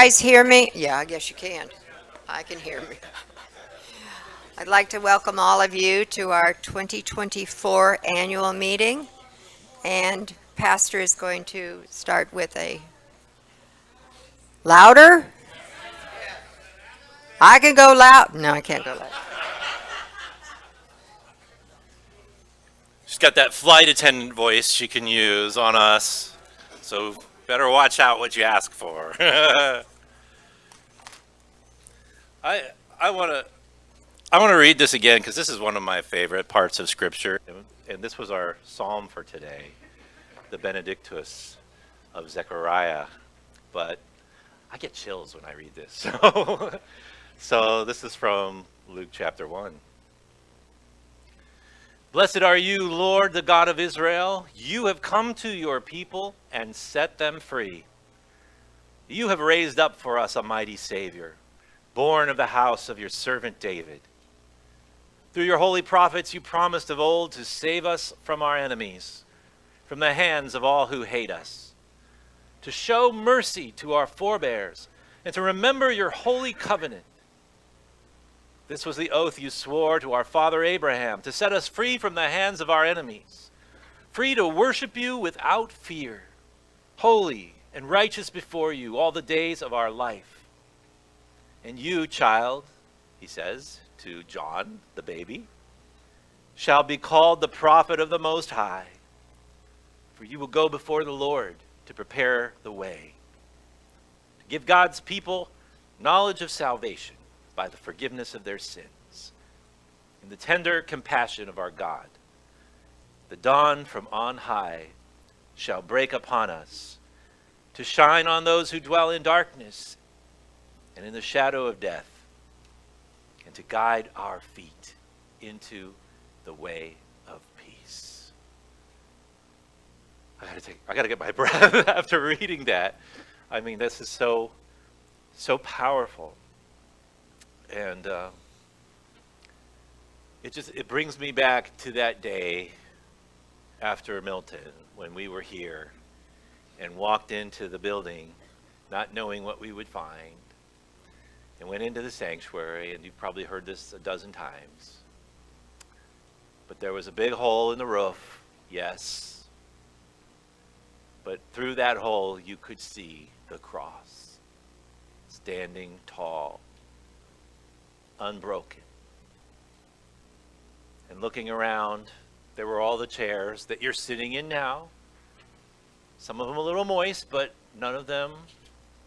Guys hear me? Yeah, I guess you can. I can hear me. I'd like to welcome all of you to our 2024 annual meeting. And Pastor is going to start with a louder. I can go loud. No, I can't go loud. She's got that flight attendant voice she can use on us. So better watch out what you ask for. I I want to read this again because this is one of my favorite parts of Scripture, and this was our psalm for today, the Benedictus of Zechariah. But I get chills when I read this. So this is from Luke chapter 1. Blessed are you, Lord, the God of Israel. You have come to your people and set them free. You have raised up for us a mighty Savior, born of the house of your servant David. Through your holy prophets, you promised of old to save us from our enemies, from the hands of all who hate us, to show mercy to our forebears, and to remember your holy covenant. This was the oath you swore to our father Abraham, to set us free from the hands of our enemies, free to worship you without fear, holy and righteous before you all the days of our life. And you, child, he says to John, the baby, shall be called the prophet of the Most High, for you will go before the Lord to prepare the way, to give God's people knowledge of salvation by the forgiveness of their sins, in the tender compassion of our God. The dawn from on high shall break upon us, to shine on those who dwell in darkness and in the shadow of death, and to guide our feet into the way of peace. I gotta get my breath after reading that. I mean, this is so powerful. And it brings me back to that day after Milton when we were here and walked into the building not knowing what we would find, and went into the sanctuary, and you've probably heard this a dozen times. But there was a big hole in the roof, yes. But through that hole you could see the cross, standing tall, unbroken. And looking around, there were all the chairs that you're sitting in now. Some of them a little moist, but none of them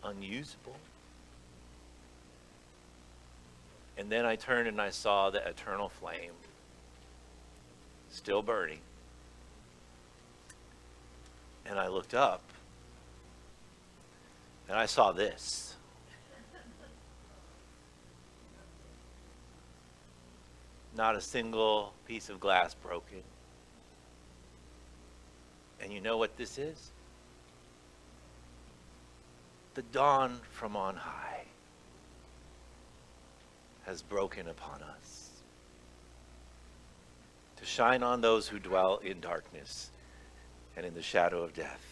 unusable. And then I turned and I saw the eternal flame still burning. And I looked up and I saw this. Not a single piece of glass broken. And you know what this is? The dawn from on high has broken upon us, to shine on those who dwell in darkness and in the shadow of death,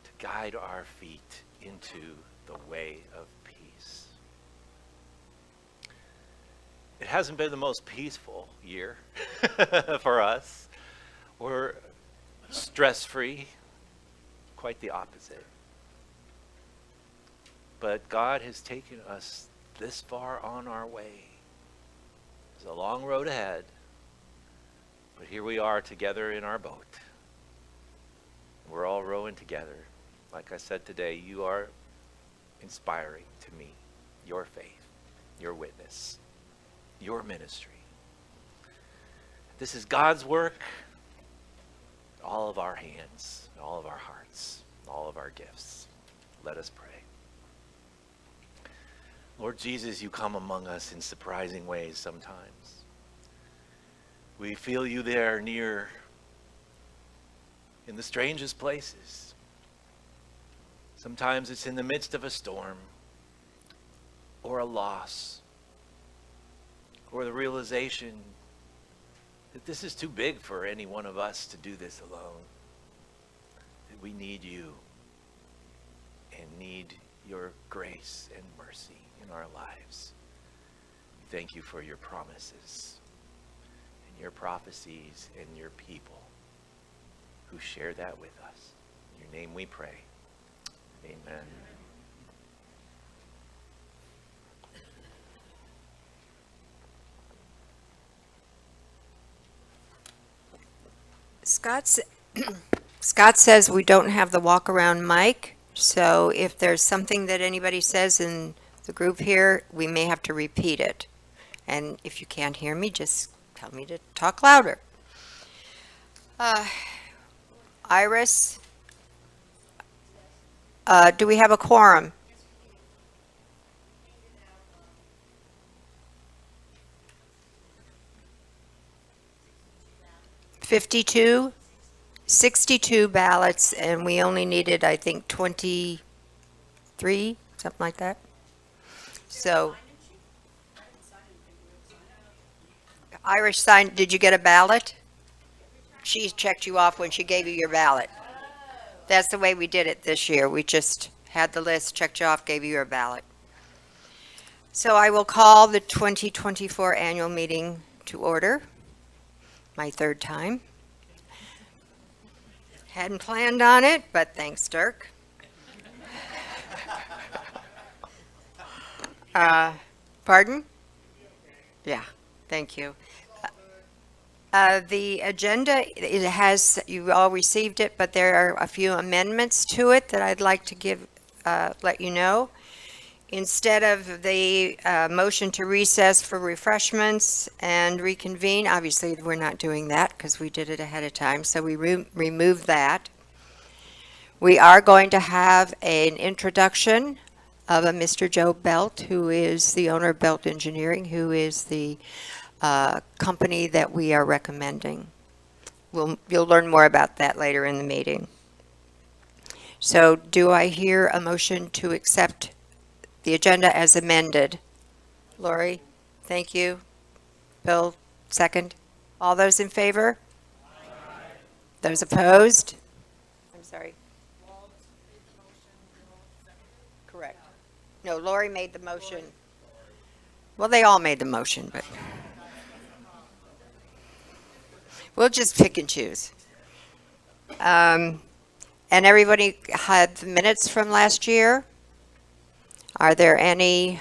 to guide our feet into the way of peace. It hasn't been the most peaceful year for us. We're stress-free, quite the opposite. But God has taken us this far on our way. There's a long road ahead, but here we are together in our boat. We're all rowing together. Like I said today, you are inspiring to me, your faith, your witness, your ministry. This is God's work, all of our hands, all of our hearts, all of our gifts. Let us pray. Lord Jesus, you come among us in surprising ways sometimes. We feel you there near in the strangest places. Sometimes it's in the midst of a storm or a loss or the realization that this is too big for any one of us to do this alone. That we need you and need your grace and mercy in our lives. Thank you for your promises and your prophecies and your people who share that with us. In your name we pray. Amen. Scott says we don't have the walk-around mic, so if there's something that anybody says in the group here, we may have to repeat it. And if you can't hear me, just tell me to talk louder. Iris, do we have a quorum? (52) 62 ballots, and we only needed, I think, 23, something like that. So, Irish signed, did you get a ballot? She checked you off when she gave you your ballot. That's the way we did it this year. We just had the list, checked you off, gave you your ballot. So I will call the 2024 annual meeting to order, my third time. Hadn't planned on it, but thanks, Dirk. Pardon? Yeah, thank you. The agenda, it has, you all received it, but there are a few amendments to it that I'd like to let you know. Instead of the motion to recess for refreshments and reconvene, obviously we're not doing that because we did it ahead of time, so we removed that. We are going to have an introduction of a Mr. Joe Belt, who is the owner of Belt Engineering, who is the company that we are recommending. You'll learn more about that later in the meeting. So do I hear a motion to accept the agenda as amended? Lori, thank you. Bill, second. All those in favor? Aye. Those opposed? I'm sorry. Correct. No, Lori made the motion. Well, they all made the motion, but we'll just pick and choose. And everybody had the minutes from last year. Are there any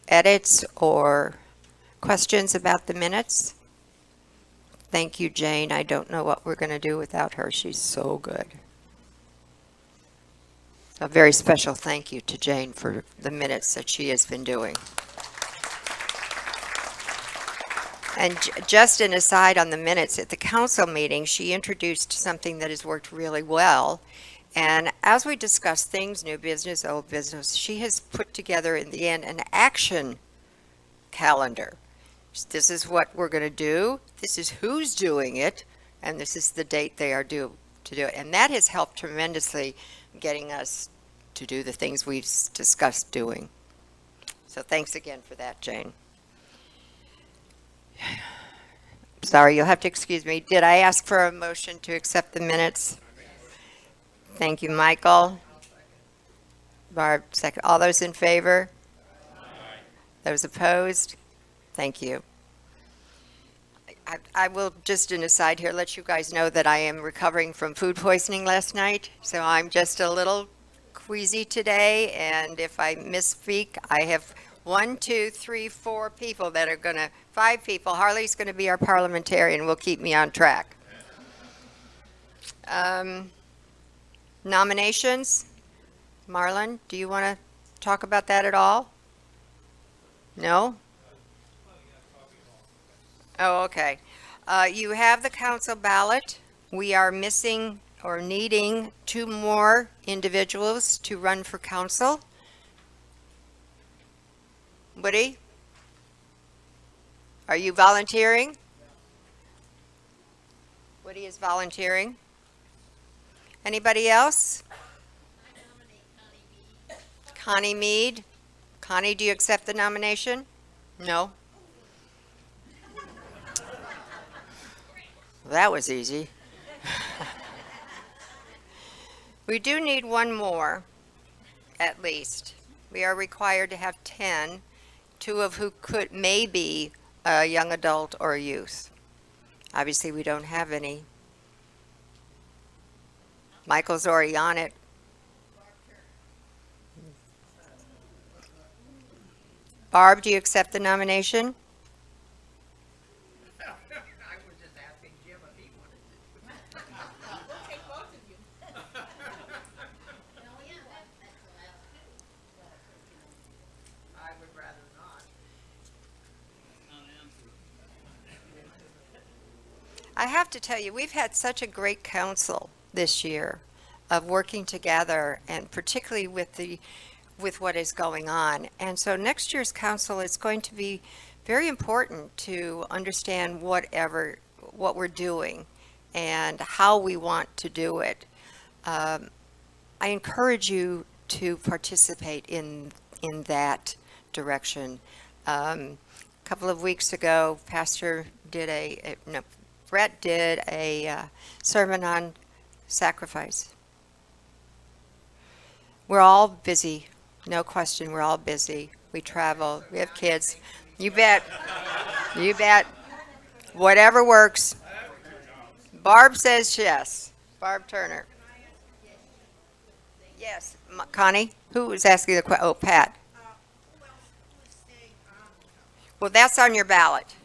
edits or questions about the minutes? Thank you, Jane. I don't know what we're going to do without her. She's so good. A very special thank you to Jane for the minutes that she has been doing. And just an aside on the minutes, at the council meeting, she introduced something that has worked really well. And as we discuss things, new business, old business, she has put together in the end an action calendar. This is what we're going to do. This is who's doing it. And this is the date they are due to do it. And that has helped tremendously getting us to do the things we've discussed doing. So thanks again for that, Jane. Sorry, you'll have to excuse me. Did I ask for a motion to accept the minutes? Thank you, Michael. Barb, second. All those in favor? Aye. Those opposed? Thank you. I will, just an aside here, let you guys know that I am recovering from food poisoning last night, so I'm just a little queasy today, and if I misspeak, I have 1, 2, 3, 4 people that are going to, 5 people. Harley's going to be our parliamentarian, will keep me on track. Nominations? Marlon, do you want to talk about that at all? No? Oh, okay. You have the council ballot. We are missing or needing 2 more individuals to run for council. Woody? Are you volunteering? Woody is volunteering. Anybody else? I nominate Connie Mead. Connie, do you accept the nomination? No? That was easy. We do need 1 more, at least. We are required to have 10, two of who may be a young adult or a youth. Obviously, we don't have any. Michael's already on it. Barb, do you accept the nomination? I was just asking Jim if he wanted to. We'll take both of you. No, yeah, that's allowed too. I would rather not. I have to tell you, we've had such a great council this year of working together, and particularly with what is going on. And so next year's council is going to be very important to understand what we're doing and how we want to do it. I encourage you to participate in that direction. A couple of weeks ago, Brett did a sermon on sacrifice. We're all busy, no question. We're all busy. We travel. We have kids. You bet. You bet. Whatever works. Barb says yes. Barb Turner. Yes. Connie? Who was asking the question? Oh, Pat. Well, that's on your ballot.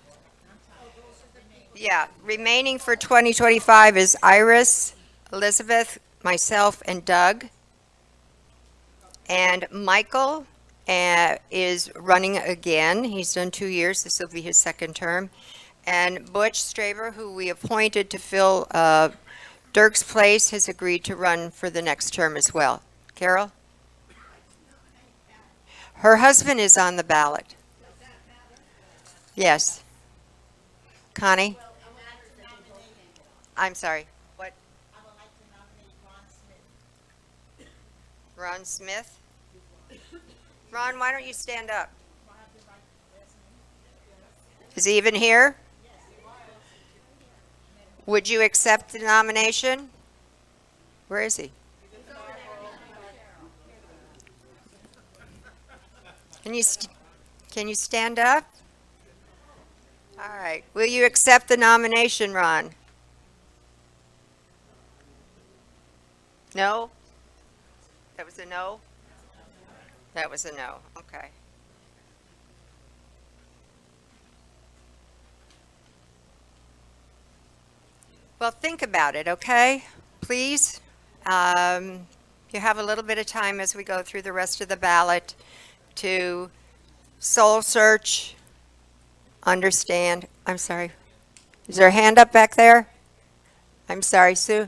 Yeah. Remaining for 2025 is Iris, Elizabeth, myself, and Doug. And Michael is running again. He's done 2 years. This will be his second term. And Butch Straver, who we appointed to fill Dirk's place, has agreed to run for the next term as well. Carol? Her husband is on the ballot. Yes. Connie? I'm sorry. What? I would like to nominate Ron Smith. Ron Smith? Ron, why don't you stand up? Is he even here? Would you accept the nomination? Where is he? Can you stand up? All right. Will you accept the nomination, Ron? No? That was a no? That was a no. Okay. Well, think about it, okay? Please. You have a little bit of time as we go through the rest of the ballot to soul search, understand. I'm sorry. Is there a hand up back there? I'm sorry, Sue.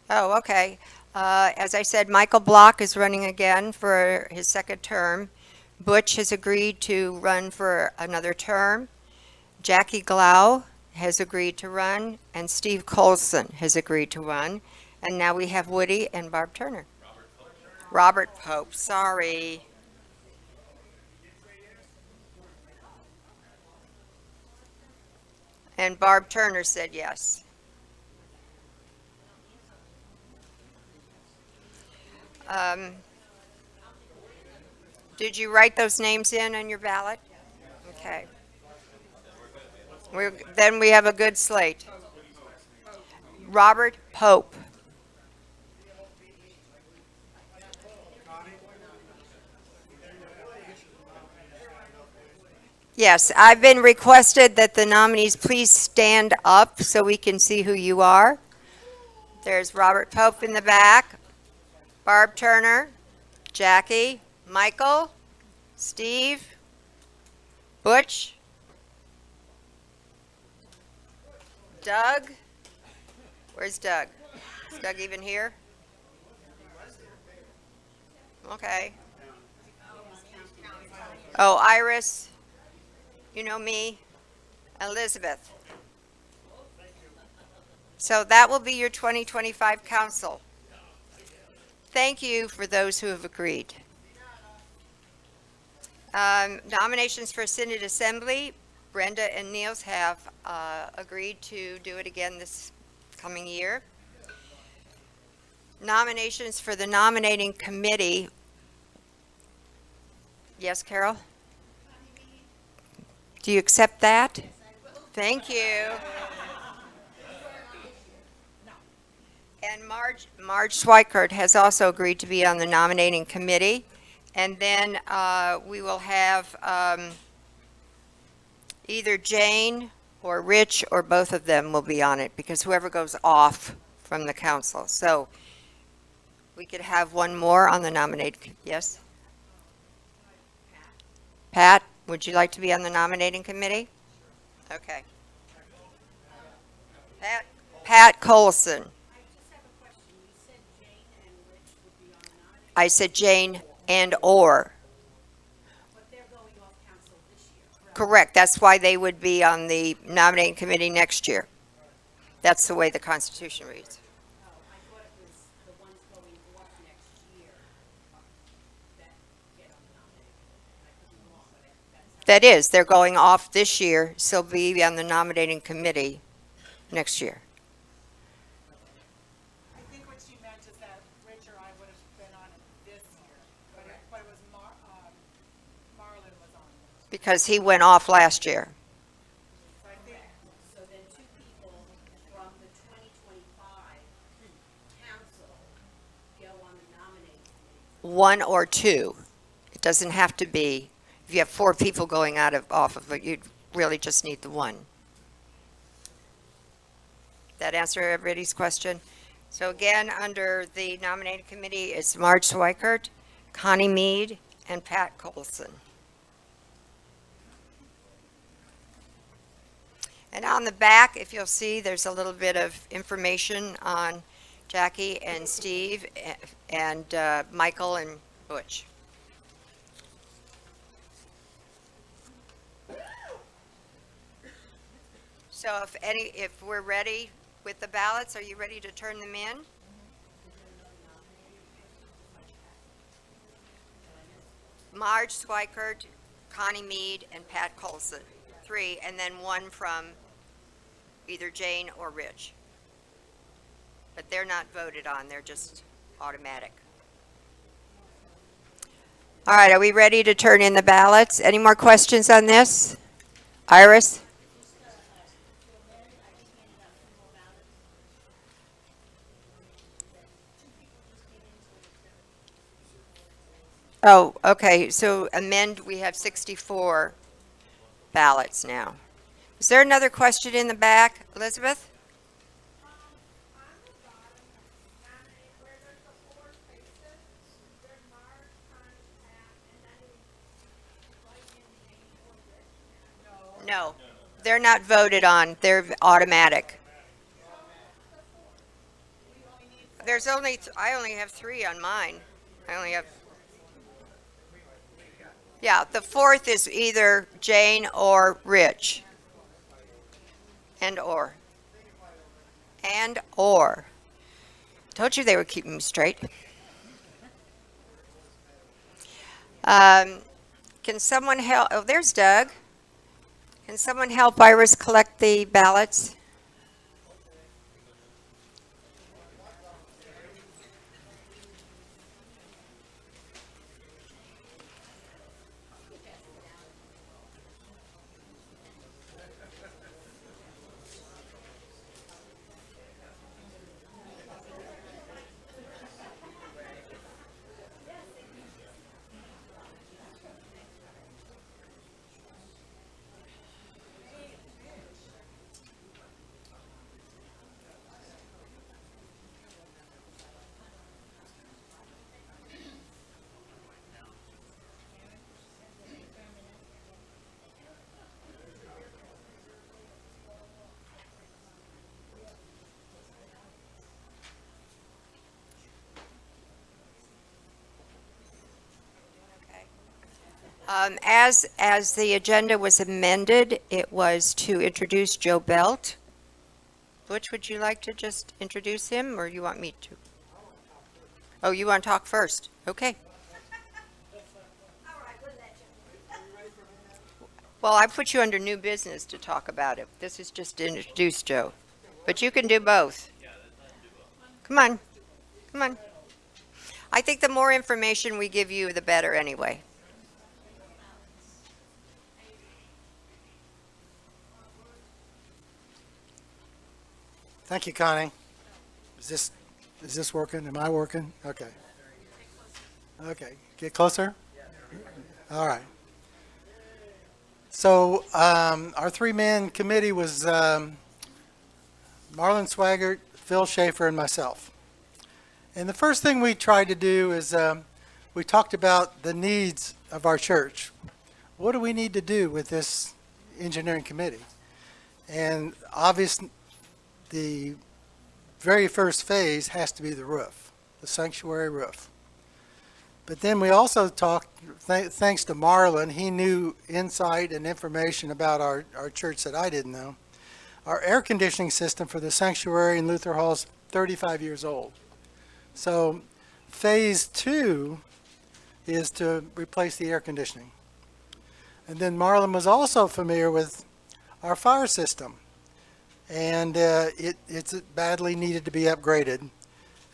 Oh, okay. As I said, Michael Block is running again for his second term. Butch has agreed to run for another term. Jackie Glau has agreed to run, and Steve Colson has agreed to run. And now we have Woody and Barb Turner. Robert Pope, sorry. And Barb Turner said yes. Did you write those names in on your ballot? Okay. Then we have a good slate. Robert Pope. Yes, I've been requested that the nominees please stand up so we can see who you are. There's Robert Pope in the back, Barb Turner, Jackie, Michael, Steve, Butch, Doug. Where's Doug? Is Doug even here? Okay. Oh, Iris. You know me. Elizabeth. So that will be your 2025 council. Thank you for those who have agreed. Nominations for Synod Assembly. Brenda and Niels have agreed to do it again this coming year. Nominations for the nominating committee. Yes, Carol? Do you accept that? Thank you. And Marge Schweikert has also agreed to be on the nominating committee. And then we will have either Jane or Rich or both of them will be on it, because whoever goes off from the council. So we could have one more on the nominating. Yes? Pat, would you like to be on the nominating committee? Okay. Pat Colson. I said Jane and or. But they're going off council this year, correct? Correct. That's why they would be on the nominating committee next year. That's the way the Constitution reads. Oh, I thought it was the ones going off next year that get on the nominating. I could be wrong, but that's how. That is, they're going off this year, so be on the nominating committee next year. I think what she meant is that Rich or I would have been on it this year, but it was Marlon was on it. Because he went off last year. So I think, So then two people from the 2025 council go on the nominating committee. One or two. It doesn't have to be, if you have four people going off of it, you'd really just need the one. That answer everybody's question? So again, under the nominating committee, it's Marge Schweikert, Connie Mead, and Pat Colson. And on the back, if you'll see, there's a little bit of information on Jackie and Steve and Michael and Butch. So if we're ready with the ballots, are you ready to turn them in? Marge Schweikert, Connie Mead, and Pat Colson. 3, and then one from either Jane or Rich. But they're not voted on, they're just automatic. All right, are we ready to turn in the ballots? Any more questions on this? Iris? Oh, okay, so amend, we have 64 ballots now. Is there another question in the back, Elizabeth? No, they're not voted on, they're automatic. There's only, I only have 3 on mine. I only have. Yeah, the 4th is either Jane or Rich. And or. And or. Told you they were keeping me straight. Can someone help? Oh, there's Doug. Can someone help Iris collect the ballots? As the agenda was amended, it was to introduce Joe Belt. Butch, would you like to just introduce him, or you want me to? Oh, you want to talk first? Okay. Well, I put you under new business to talk about it. This is just to introduce Joe. But you can do both. Come on. Come on. I think the more information we give you, the better anyway. Thank you, Connie. Is this working? Am I working? Okay. Okay. Get closer? All right. So our three-man committee was Marlon Swaggart, Phil Schaefer, and myself. And the first thing we tried to do is we talked about the needs of our church. What do we need to do with this engineering committee? And obviously, the very first phase has to be the roof, the sanctuary roof. But then we also talked, thanks to Marlon, he knew insight and information about our church that I didn't know. Our air conditioning system for the sanctuary in Luther Hall is 35 years old. So phase 2 is to replace the air conditioning. And then Marlon was also familiar with our fire system. And it's badly needed to be upgraded.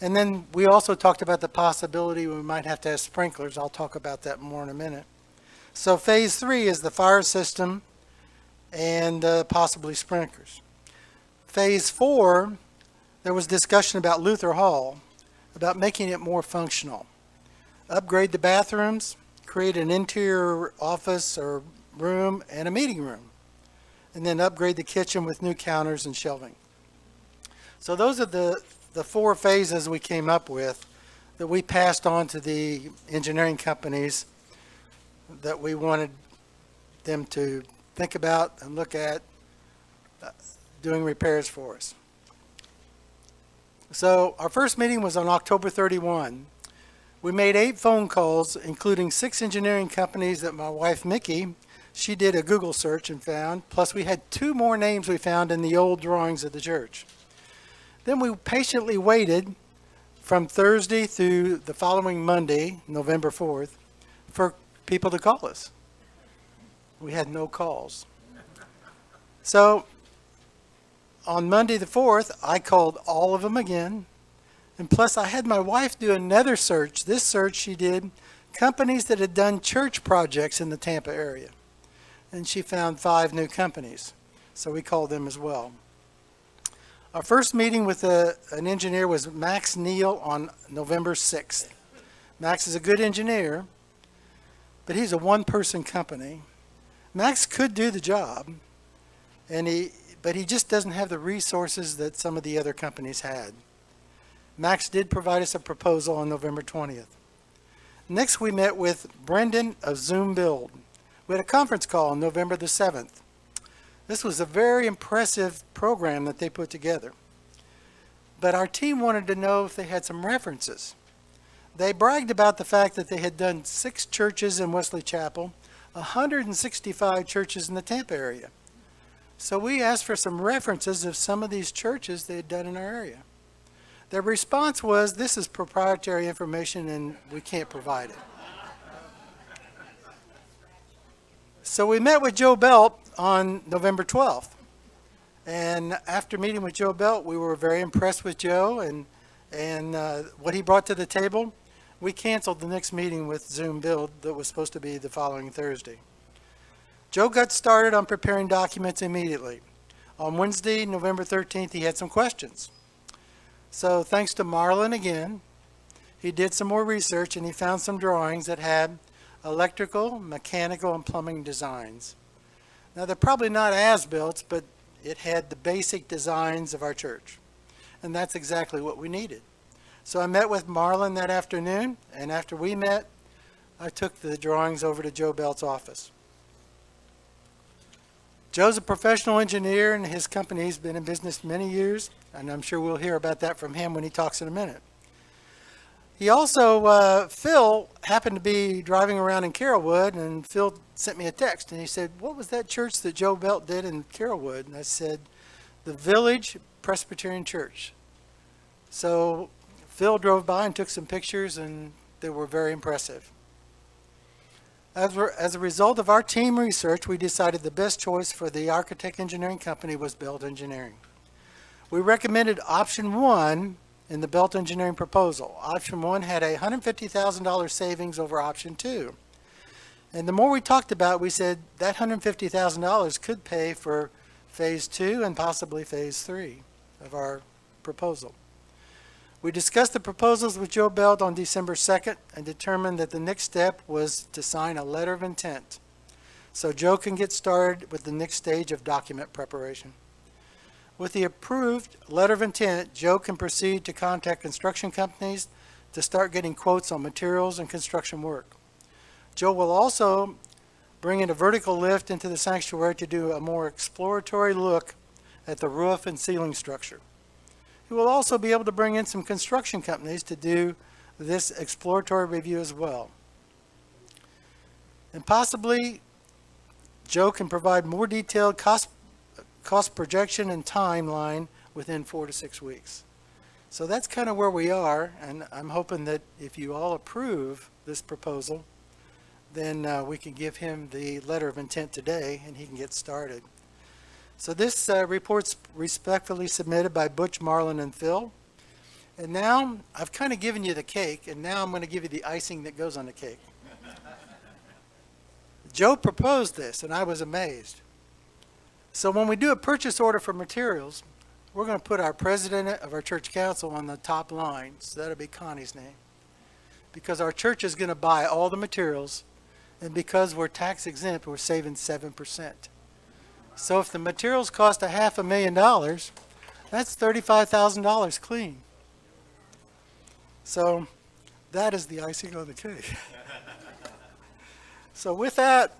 And then we also talked about the possibility we might have to have sprinklers. I'll talk about that more in a minute. So phase 3 is the fire system and possibly sprinklers. Phase 4, there was discussion about Luther Hall, about making it more functional. Upgrade the bathrooms, create an interior office or room and a meeting room, and then upgrade the kitchen with new counters and shelving. So those are the 4 phases we came up with that we passed on to the engineering companies that we wanted them to think about and look at doing repairs for us. So our first meeting was on October 31. We made 8 phone calls, including 6 engineering companies that my wife, Mickey, she did a Google search and found, plus we had 2 more names we found in the old drawings of the church. Then we patiently waited from Thursday through the following Monday, November 4th, for people to call us. We had no calls. So on Monday the 4th, I called all of them again. And plus I had my wife do another search. This search she did, companies that had done church projects in the Tampa area. And she found 5 new companies. So we called them as well. Our first meeting with an engineer was Max Neal on November 6th. Max is a good engineer, but he's a one-person company. Max could do the job, but he just doesn't have the resources that some of the other companies had. Max did provide us a proposal on November 20th. Next, we met with Brendan of Zoom Build. We had a conference call on November the 7th. This was a very impressive program that they put together. But our team wanted to know if they had some references. They bragged about the fact that they had done 6 churches in Wesley Chapel, 165 churches in the Tampa area. So we asked for some references of some of these churches they had done in our area. Their response was, this is proprietary information and we can't provide it. So we met with Joe Belt on November 12th. And after meeting with Joe Belt, we were very impressed with Joe and what he brought to the table. We canceled the next meeting with Zoom Build that was supposed to be the following Thursday. Joe got started on preparing documents immediately. On Wednesday, November 13th, he had some questions. So thanks to Marlon again, he did some more research and he found some drawings that had electrical, mechanical, and plumbing designs. Now they're probably not as-built, but it had the basic designs of our church. And that's exactly what we needed. So I met with Marlon that afternoon, and after we met, I took the drawings over to Joe Belt's office. Joe's a professional engineer, and his company's been in business many years, and I'm sure we'll hear about that from him when he talks in a minute. He also, Phil happened to be driving around in Carrollwood, and Phil sent me a text, and he said, what was that church that Joe Belt did in Carrollwood? And I said, the Village Presbyterian Church. So Phil drove by and took some pictures, and they were very impressive. As a result of our team research, we decided the best choice for the architect engineering company was Belt Engineering. We recommended option 1 in the Belt Engineering proposal. Option 1 had a $150,000 savings over option 2. And the more we talked about it, we said that $150,000 could pay for phase 2 and possibly phase 3 of our proposal. We discussed the proposals with Joe Belt on December 2nd and determined that the next step was to sign a letter of intent, so Joe can get started with the next stage of document preparation. With the approved letter of intent, Joe can proceed to contact construction companies to start getting quotes on materials and construction work. Joe will also bring in a vertical lift into the sanctuary to do a more exploratory look at the roof and ceiling structure. He will also be able to bring in some construction companies to do this exploratory review as well. And possibly, Joe can provide more detailed cost projection and timeline within 4 to 6 weeks. So that's kind of where we are, and I'm hoping that if you all approve this proposal, then we can give him the letter of intent today and he can get started. So this report's respectfully submitted by Butch, Marlon, and Phil. And now I've kind of given you the cake, and now I'm going to give you the icing that goes on the cake. Joe proposed this, and I was amazed. So when we do a purchase order for materials, we're going to put our president of our church council on the top line. So that'll be Connie's name. Because our church is going to buy all the materials, and because we're tax exempt, we're saving 7%. So if the materials cost $500,000, that's $35,000 clean. So that is the icing on the cake. So with that,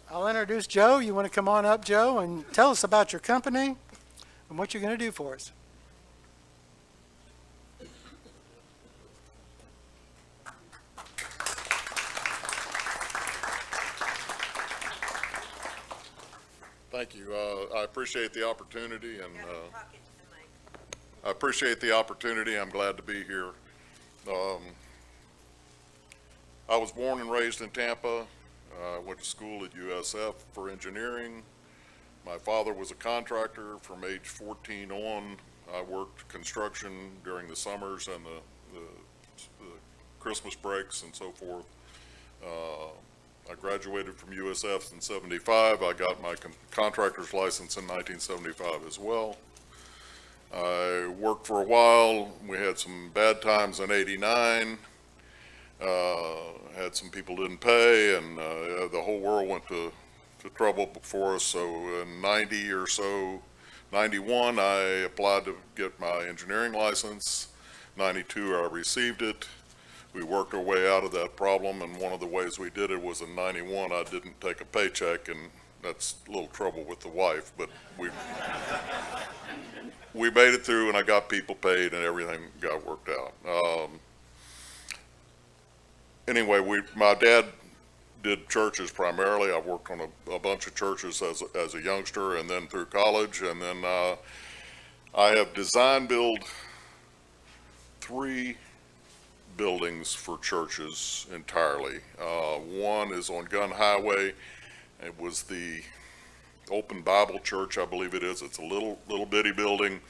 I'll introduce Joe. You want to come on up, Joe, and tell us about your company and what you're going to do for us. Thank you. I appreciate the opportunity, and I appreciate the opportunity. I'm glad to be here. I was born and raised in Tampa. Went to school at USF for engineering. My father was a contractor from age 14 on. I worked construction during the summers and the Christmas breaks and so forth. I graduated from USF in '75. I got my contractor's license in 1975 as well. I worked for a while. We had some bad times in '89. Had some people didn't pay, and the whole world went to trouble for us. So in 90 or so, 91, I applied to get my engineering license. 92, I received it. We worked our way out of that problem, and one of the ways we did it was in 91, I didn't take a paycheck, and that's a little trouble with the wife, but we made it through, and I got people paid, and everything got worked out. Anyway, my dad did churches primarily. I worked on a bunch of churches as a youngster and then through college, and then I have built 3 buildings for churches entirely. One is on Gun Highway. It was the Open Bible Church, I believe it is. It's a little bitty building.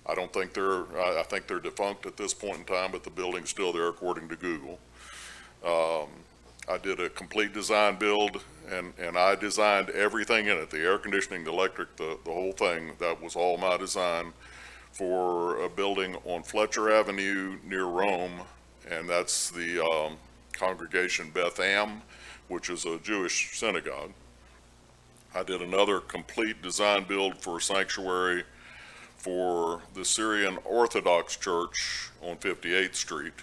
I think they're defunct at this point in time, but the building's still there according to Google. I did a complete design build, and I designed everything in it, the air conditioning, the electric, the whole thing. That was all my design for a building on Fletcher Avenue near Rome, and that's the Congregation Beth Am, which is a Jewish synagogue. I did another complete design build for a sanctuary for the Syrian Orthodox Church on 58th Street.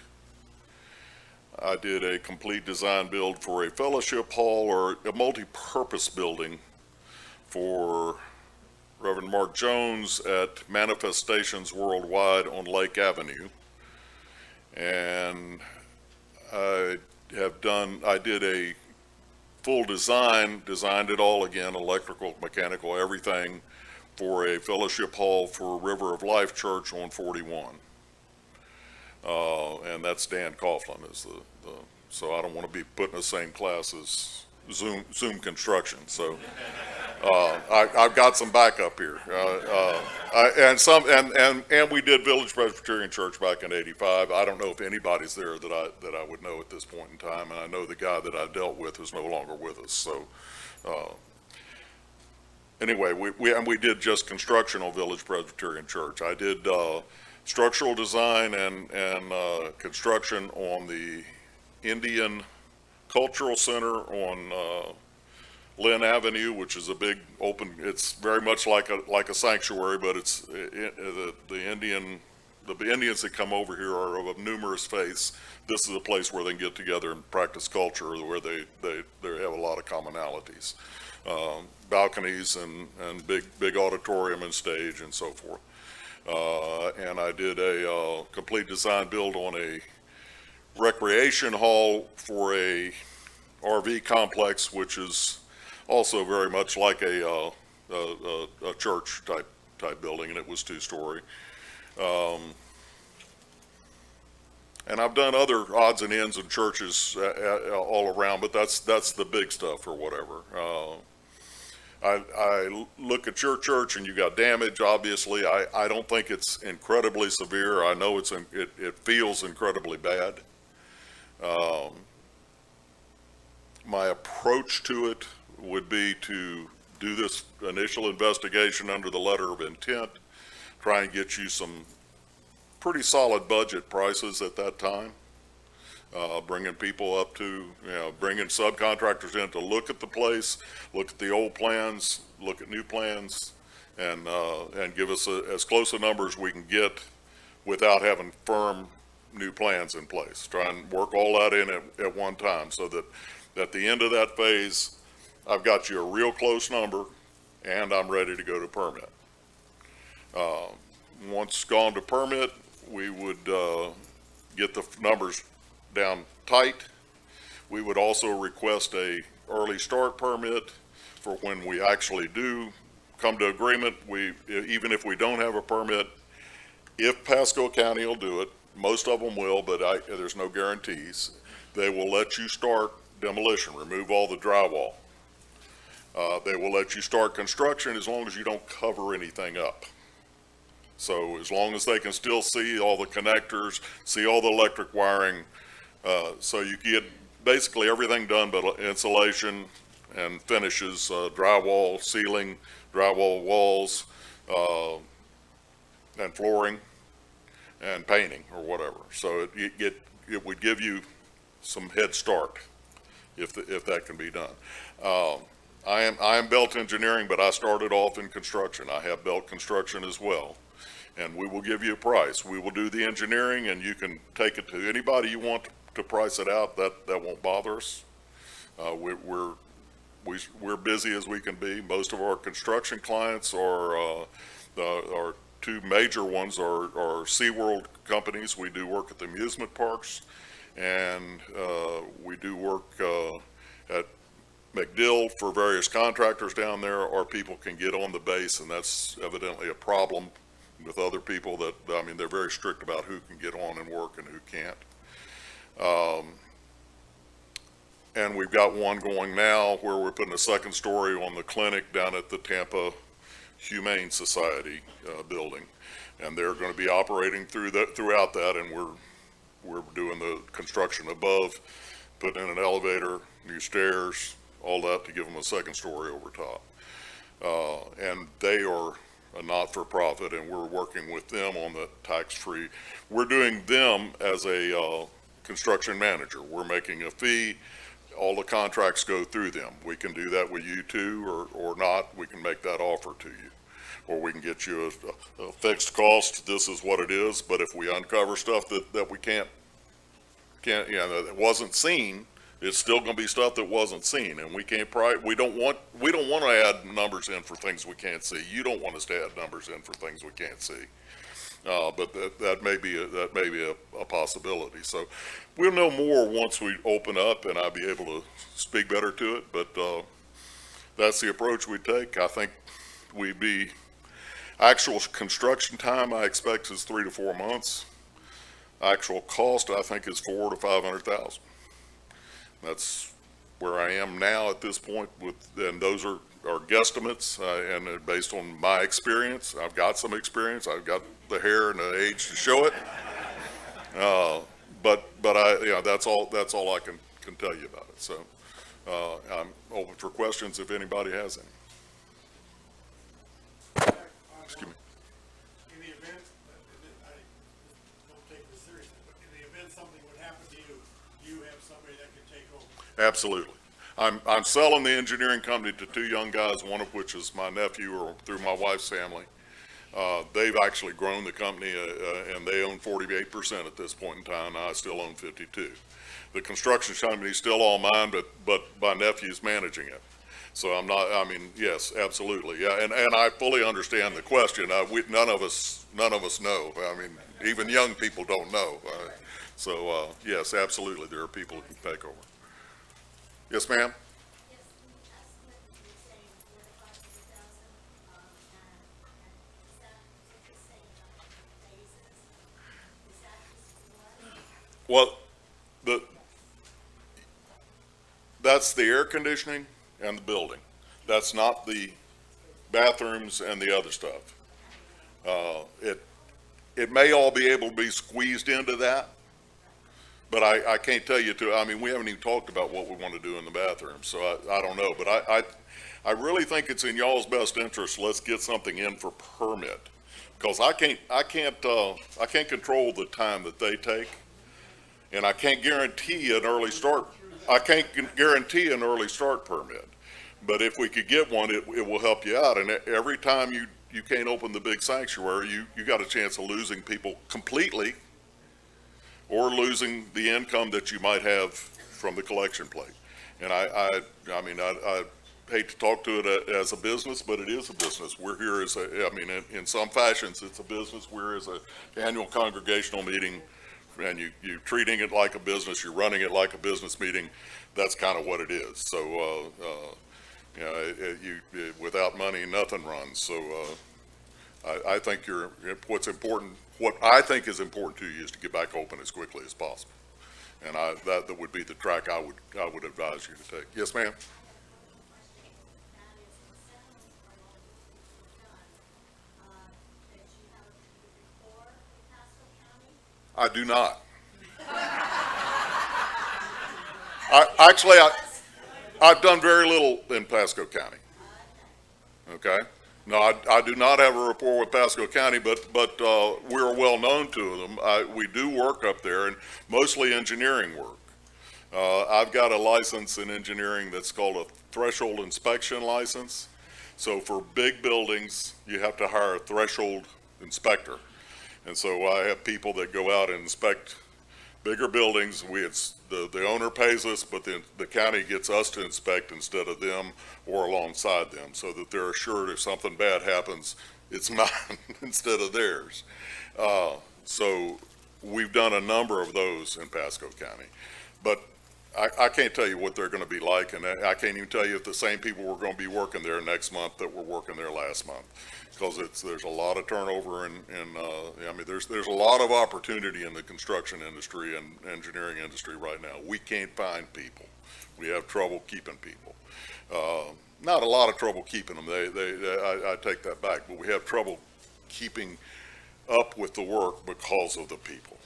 I did a complete design build for a fellowship hall or a multi-purpose building for Reverend Mark Jones at Manifestations Worldwide on Lake Avenue. And I did a full design, designed it all again, electrical, mechanical, everything, for a fellowship hall for River of Life Church on 41. And that's Dan Coughlin is so I don't want to be put in the same class as Zoom Construction. So I've got some backup here. And we did Village Presbyterian Church back in '85. I don't know if anybody's there that I would know at this point in time, and I know the guy that I dealt with is no longer with us. So, anyway, we did just construction on Village Presbyterian Church. I did structural design and construction on the Indian Cultural Center on Lynn Avenue, which is a big open. It's very much like a sanctuary, but it's the Indians that come over here are of numerous faiths. This is a place where they can get together and practice culture, where they have a lot of commonalities, balconies and big auditorium and stage and so forth. And I did a complete design build on a recreation hall for a RV complex, which is also very much like a church type building, and it was 2-story. And I've done other odds and ends in churches all around, but that's the big stuff or whatever. I look at your church and you got damage. Obviously, I don't think it's incredibly severe. I know it feels incredibly bad. My approach to it would be to do this initial investigation under the letter of intent, try and get you some pretty solid budget prices at that time, bringing people up to, bringing subcontractors in to look at the place, look at the old plans, look at new plans, and give us as close a number as we can get without having firm new plans in place. Try and work all that in at one time, so that at the end of that phase, I've got you a real close number and I'm ready to go to permit. Once gone to permit, we would get the numbers down tight. We would also request a early start permit for when we actually do come to agreement. Even if we don't have a permit, if Pasco County will do it, most of them will, but there's no guarantees. They will let you start demolition, remove all the drywall. They will let you start construction as long as you don't cover anything up. So as long as they can still see all the connectors, see all the electric wiring, so you get basically everything done but insulation and finishes, drywall, ceiling, drywall walls, and flooring and painting or whatever. So it would give you some head start if that can be done. I am Belt Engineering, but I started off in construction. I have Belt Construction as well, and we will give you a price. We will do the engineering, and you can take it to anybody you want to price it out. That won't bother us. We're busy as we can be. Most of our construction clients are our two major ones are SeaWorld companies. We do work at the amusement parks, and we do work at McDill for various contractors down there, or people can get on the base, and that's evidently a problem with other people they're very strict about who can get on and work and who can't. And we've got one going now where we're putting a second story on the clinic down at the Tampa Humane Society building, and they're going to be operating throughout that, and we're doing the construction above, putting in an elevator, new stairs, all that to give them a second story over top. And they are a not-for-profit, and we're working with them on the tax-free. We're doing them as a construction manager. We're making a fee. All the contracts go through them. We can do that with you too, or not. We can make that offer to you, or we can get you a fixed cost. This is what it is. But if we uncover stuff that we can't, that wasn't seen, it's still going to be stuff that wasn't seen, and we can't. We don't want to add numbers in for things we can't see. You don't want us to add numbers in for things we can't see. But that may be a possibility. So we'll know more once we open up, and I'll be able to speak better to it. But that's the approach we take. I think actual construction time I expect is 3 to 4 months. Actual cost I think is $400,000 to $500,000. That's where I am now at this point and those are are guesstimates, and they're based on my experience. I've got some experience. I've got the hair and the age to show it. But that's all I can tell you about it. So, I'm open for questions if anybody has any. Excuse me. In the event, I don't take this seriously, but in the event something would happen to you, you have somebody that can take over. Absolutely. I'm selling the engineering company to two young guys, one of which is my nephew or through my wife's family. They've actually grown the company, and they own 48% at this point in time. I still own 52. The construction company is still all mine, but my nephew's managing it. So I'm not, I mean, yes, absolutely. Yeah, and I fully understand the question. None of us know. I mean, even young people don't know. So, yes, absolutely, there are people who can take over. Yes, ma'am? Yes, in the estimate, you're saying 400,000 to 500,000, and is that what you're saying about phases? Is that just one? Well, that's the air conditioning and the building. That's not the bathrooms and the other stuff. It may all be able to be squeezed into that, but I can't tell you I mean, we haven't even talked about what we want to do in the bathroom, so I don't know. But I really think it's in y'all's best interest, let's get something in for permit. Because I can't control the time that they take, and I can't guarantee an early start. I can't guarantee an early start permit. But if we could get one, it will help you out. And every time you can't open the big sanctuary, you got a chance of losing people completely, or losing the income that you might have from the collection plate. And I mean, I hate to talk to it as a business, but it is a business. We're here as in some fashions, it's a business. We're as an annual congregational meeting, and you're treating it like a business, you're running it like a business meeting. That's kind of what it is. So, without money, nothing runs. So, I think what I think is important to you is to get back open as quickly as possible. And that would be the track I would advise you to take. Yes, ma'am? I do not. I've done very little in Pasco County. Okay? No, I do not have a rapport with Pasco County, but we're well known to them. We do work up there, and mostly engineering work. I've got a license in engineering that's called a threshold inspection license. So for big buildings, you have to hire a threshold inspector. And so I have people that go out and inspect bigger buildings. The owner pays us, but the county gets us to inspect instead of them or alongside them, so that they're assured if something bad happens, it's mine instead of theirs. So we've done a number of those in Pasco County, but I can't tell you what they're going to be like, and I can't even tell you if the same people were going to be working there next month that were working there last month, because there's a lot of turnover, and I mean, there's a lot of opportunity in the construction industry and engineering industry right now. We can't find people. We have trouble keeping people. Not a lot of trouble keeping them. I take that back, but we have trouble keeping up with the work because of the people.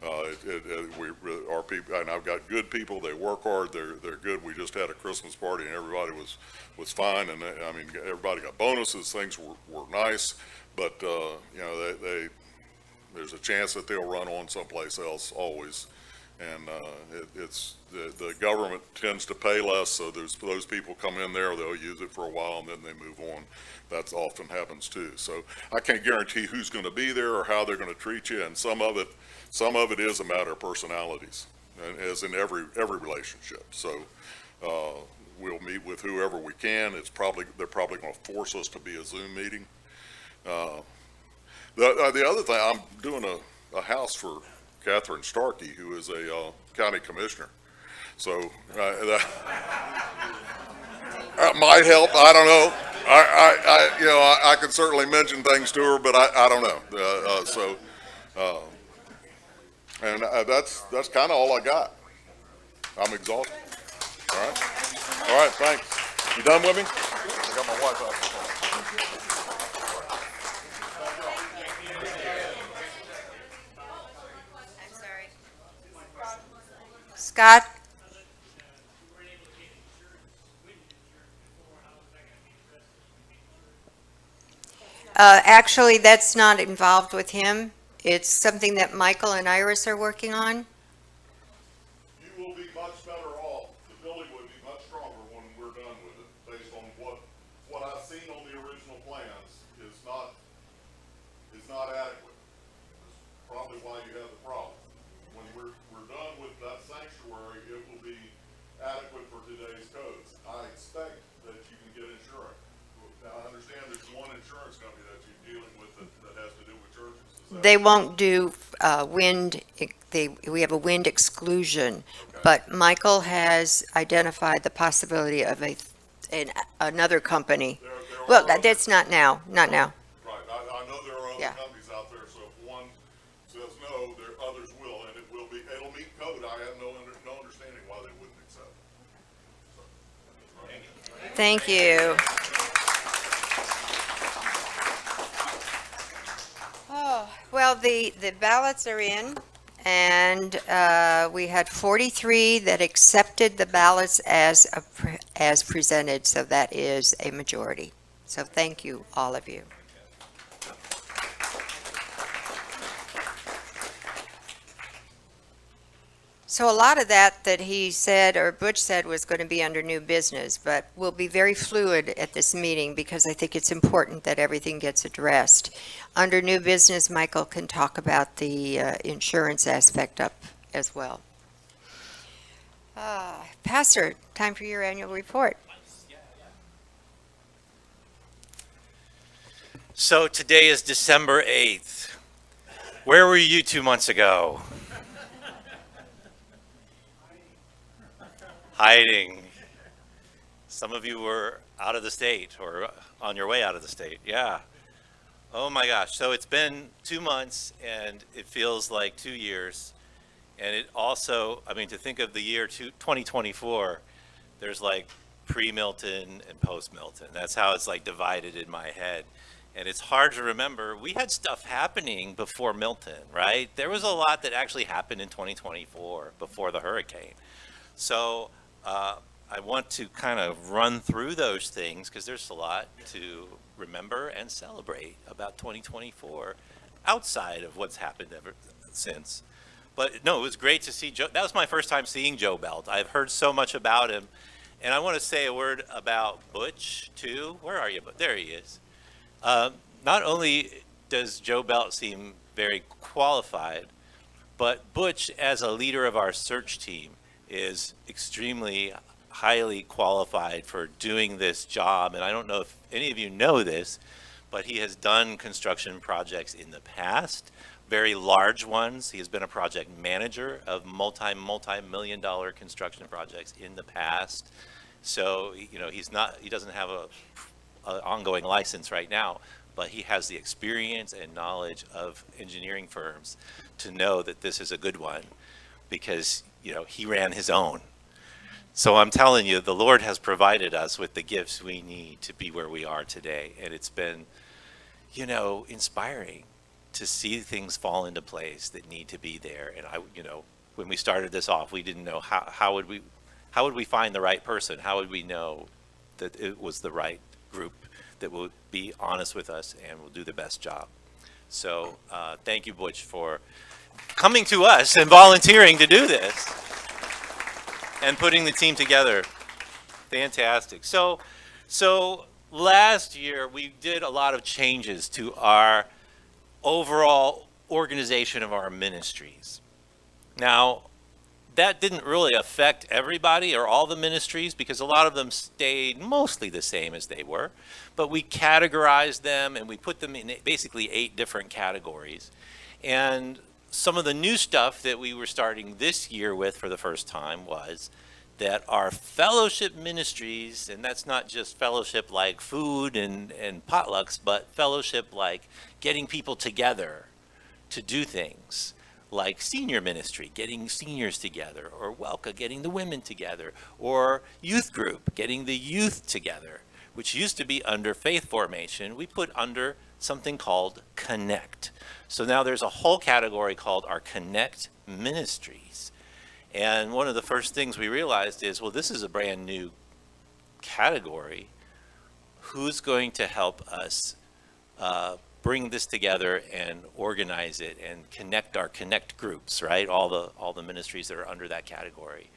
Our people, and I've got good people. They work hard. They're good. We just had a Christmas party, and everybody was fine. And I mean, everybody got bonuses. Things were nice, but there's a chance that they'll run on someplace else always. And it's the government tends to pay less, so those people come in there, they'll use it for a while, and then they move on. That often happens too. So I can't guarantee who's going to be there or how they're going to treat you, and some of it is a matter of personalities, as in every relationship. So we'll meet with whoever we can. They're probably going to force us to be a Zoom meeting. The other thing, I'm doing a house for Catherine Starkey, who is a county commissioner. So that might help. I don't know. I can certainly mention things to her, but I don't know. And that's kind of all I got. I'm exhausted. All right, thanks. You done with me? I got my wife out there. I'm sorry. Scott? Actually, that's not involved with him. It's something that Michael and Iris are working on. You will be much better off, the building would be much stronger when we're done with it, based on what I've seen on the original plans is not adequate. That's probably why you have the problem. When we're done with that sanctuary, it will be adequate for today's codes. I expect that you can get insurance. Now, I understand there's one insurance company that you're dealing with that has to do with churches. Is that They won't do wind, we have a wind exclusion, but Michael has identified the possibility of another company. There Well, are that's not now, not now. Right, I know there are other Yeah. companies out there, so if one says no, there, others will, and it'll meet code. I have no understanding why they wouldn't accept it. Thank you. Oh, well, the ballots are in, and we had 43 that accepted the ballots as presented, so that is a majority. So thank you, all of you. So a lot of that he said, or Butch said, was going to be under new business, but we'll be very fluid at this meeting because I think it's important that everything gets addressed. Under new business, Michael can talk about the insurance aspect up as well. Pastor, time for your annual report. So today is December 8th. Where were you 2 months ago? Hiding. Some of you were out of the state or on your way out of the state. Yeah. Oh my gosh. So it's been 2 months and it feels like 2 years. And it also, I mean, to think of the year 2024, there's like pre-Milton and post-Milton. That's how it's like divided in my head. And it's hard to remember. We had stuff happening before Milton, right? There was a lot that actually happened in 2024 before the hurricane. So I want to kind of run through those things because there's a lot to remember and celebrate about 2024 outside of what's happened ever since. But no, it was great to see Joe. That was my first time seeing Joe Belt. I've heard so much about him. And I want to say a word about Butch, too. Where are you? There he is. Not only does Joe Belt seem very qualified, but Butch, as a leader of our search team, is extremely highly qualified for doing this job. And I don't know if any of you know this, but he has done construction projects in the past, very large ones. He has been a project manager of multi-million dollar construction projects in the past. So, you know, he doesn't have a ongoing license right now, but he has the experience and knowledge of engineering firms to know that this is a good one because, you know, he ran his own. So I'm telling you, the Lord has provided us with the gifts we need to be where we are today. And it's been, you know, inspiring to see things fall into place that need to be there. And when we started this off, we didn't know how would we find the right person? How would we know that it was the right group that will be honest with us and will do the best job? So thank you, Butch, for coming to us and volunteering to do this and putting the team together. Fantastic. So last year we did a lot of changes to our overall organization of our ministries. Now, that didn't really affect everybody or all the ministries because a lot of them stayed mostly the same as they were, but we categorized them and we put them in basically 8 different categories. And some of the new stuff that we were starting this year with for the first time was that our fellowship ministries, and that's not just fellowship like food and potlucks, but fellowship like getting people together to do things, like senior ministry, getting seniors together, or Welca, getting the women together, or youth group, getting the youth together. which used to be under faith formation, we put under something called Connect. So now there's a whole category called our Connect ministries. And one of the first things we realized is, well, this is a brand new category. Who's going to help us bring this together and organize it and connect our Connect groups, right? All the ministries that are under that category.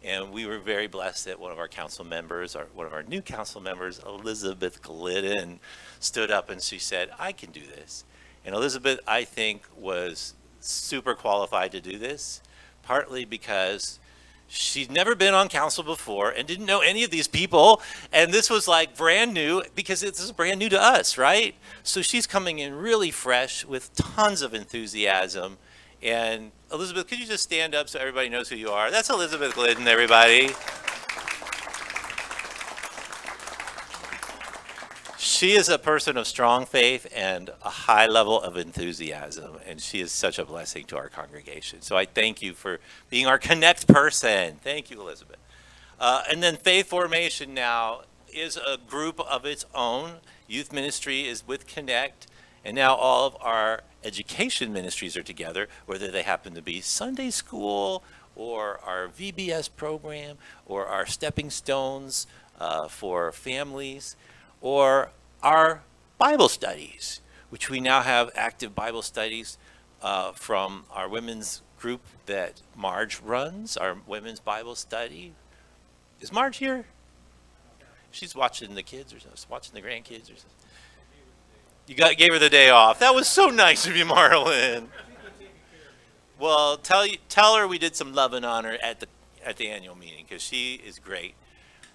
And we were very blessed that one of our council members, one of our new council members, Elizabeth Glidden, stood up and she said, I can do this. And Elizabeth, I think, was super qualified to do this, partly because she'd never been on council before and didn't know any of these people. And this was like brand new because this is brand new to us, right? So she's coming in really fresh with tons of enthusiasm. And Elizabeth, could you just stand up so everybody knows who you are? That's Elizabeth Glidden, everybody. She is a person of strong faith and a high level of enthusiasm, and she is such a blessing to our congregation. So I thank you for being our Connect person. Thank you, Elizabeth. And then Faith Formation now is a group of its own. Youth ministry is with Connect, and now all of our education ministries are together, whether they happen to be Sunday school or our VBS program or our Stepping Stones for families, or our Bible studies, which we now have active Bible studies from our women's group that Marge runs, our women's Bible study. Is Marge here? She's watching the kids or something, watching the grandkids or something. You gave her the day off. That was so nice of you, Marlon. Well, tell her we did some love and honor at the annual meeting, because she is great.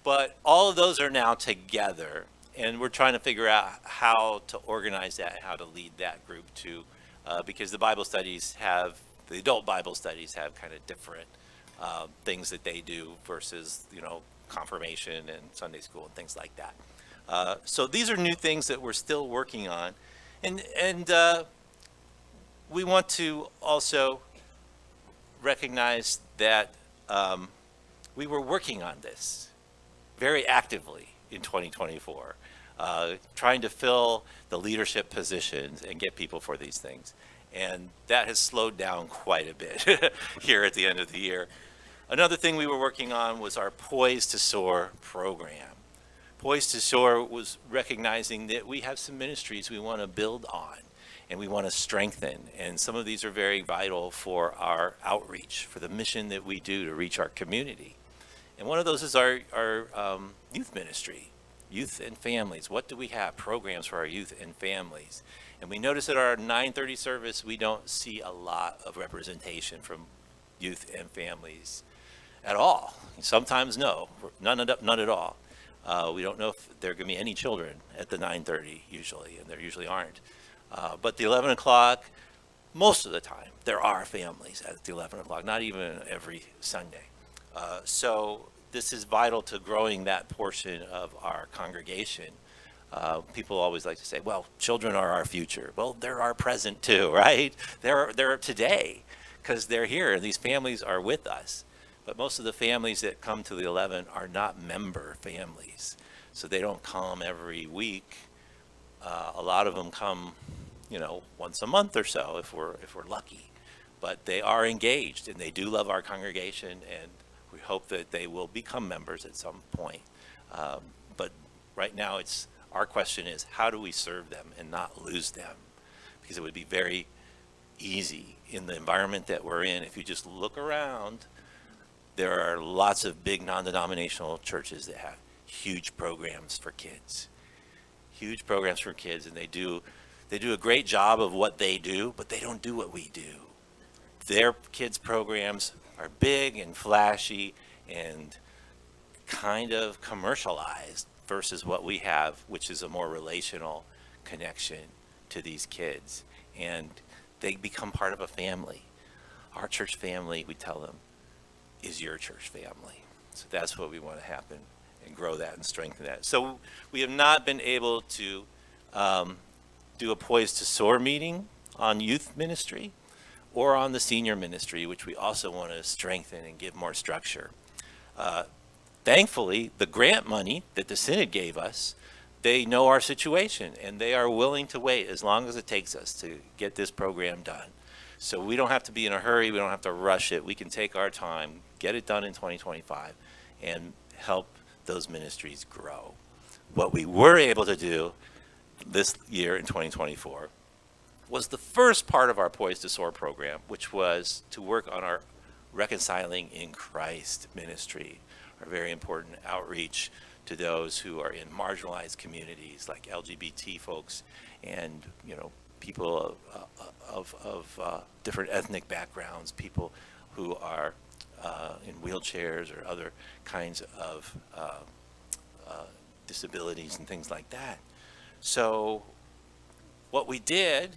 But all of those are now together, and we're trying to figure out how to organize that and how to lead that group too, because the adult Bible studies have kind of different things that they do versus, confirmation and Sunday school and things like that. So these are new things that we're still working on. And we want to also recognize that we were working on this very actively in 2024, trying to fill the leadership positions and get people for these things. And that has slowed down quite a bit here at the end of the year. Another thing we were working on was our Poised to Soar program. Poised to Soar was recognizing that we have some ministries we want to build on and we want to strengthen. And some of these are very vital for our outreach, for the mission that we do to reach our community. And one of those is our youth ministry, youth and families. What do we have? Programs for our youth and families. And we notice at our 9:30 service, we don't see a lot of representation from youth and families at all. Sometimes no, none at all. We don't know if there are going to be any children at the 9:30 usually, and there usually aren't. But the 11 o'clock, most of the time, there are families at the 11 o'clock, not even every Sunday. So this is vital to growing that portion of our congregation. People always like to say, well, children are our future. Well, they're our present too, right? They're today because they're here and these families are with us. But most of the families that come to the 11 are not member families. So they don't come every week. A lot of them come, once a month or so if we're lucky. But they are engaged and they do love our congregation, and we hope that they will become members at some point. But right now our question is, how do we serve them and not lose them? Because it would be very easy in the environment that we're in. If you just look around, there are lots of big non-denominational churches that have huge programs for kids. Huge programs for kids, and they do a great job of what they do, but they don't do what we do. Their kids' programs are big and flashy and kind of commercialized versus what we have, which is a more relational connection to these kids. And they become part of a family. Our church family, we tell them, is your church family. So that's what we want to happen and grow that and strengthen that. So we have not been able to do a Poised to Soar meeting on youth ministry or on the senior ministry, which we also want to strengthen and give more structure. thankfully, the grant money that the Synod gave us, they know our situation, and they are willing to wait as long as it takes us to get this program done. So we don't have to be in a hurry. We don't have to rush it. We can take our time, get it done in 2025, and help those ministries grow. What we were able to do this year in 2024 was the first part of our Poised to Soar program, which was to work on our Reconciling in Christ ministry, our very important outreach to those who are in marginalized communities like LGBT folks and, people of different ethnic backgrounds, people who are in wheelchairs or other kinds of disabilities and things like that. So what we did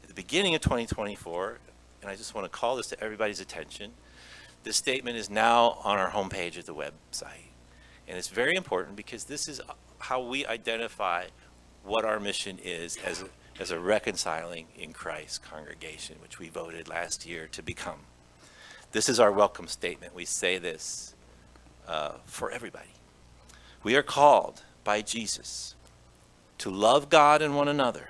at the beginning of 2024, and I just want to call this to everybody's attention, this statement is now on our homepage of the website. And it's very important because this is how we identify what our mission is as a Reconciling in Christ congregation, which we voted last year to become. This is our welcome statement. We say this for everybody. We are called by Jesus to love God and one another,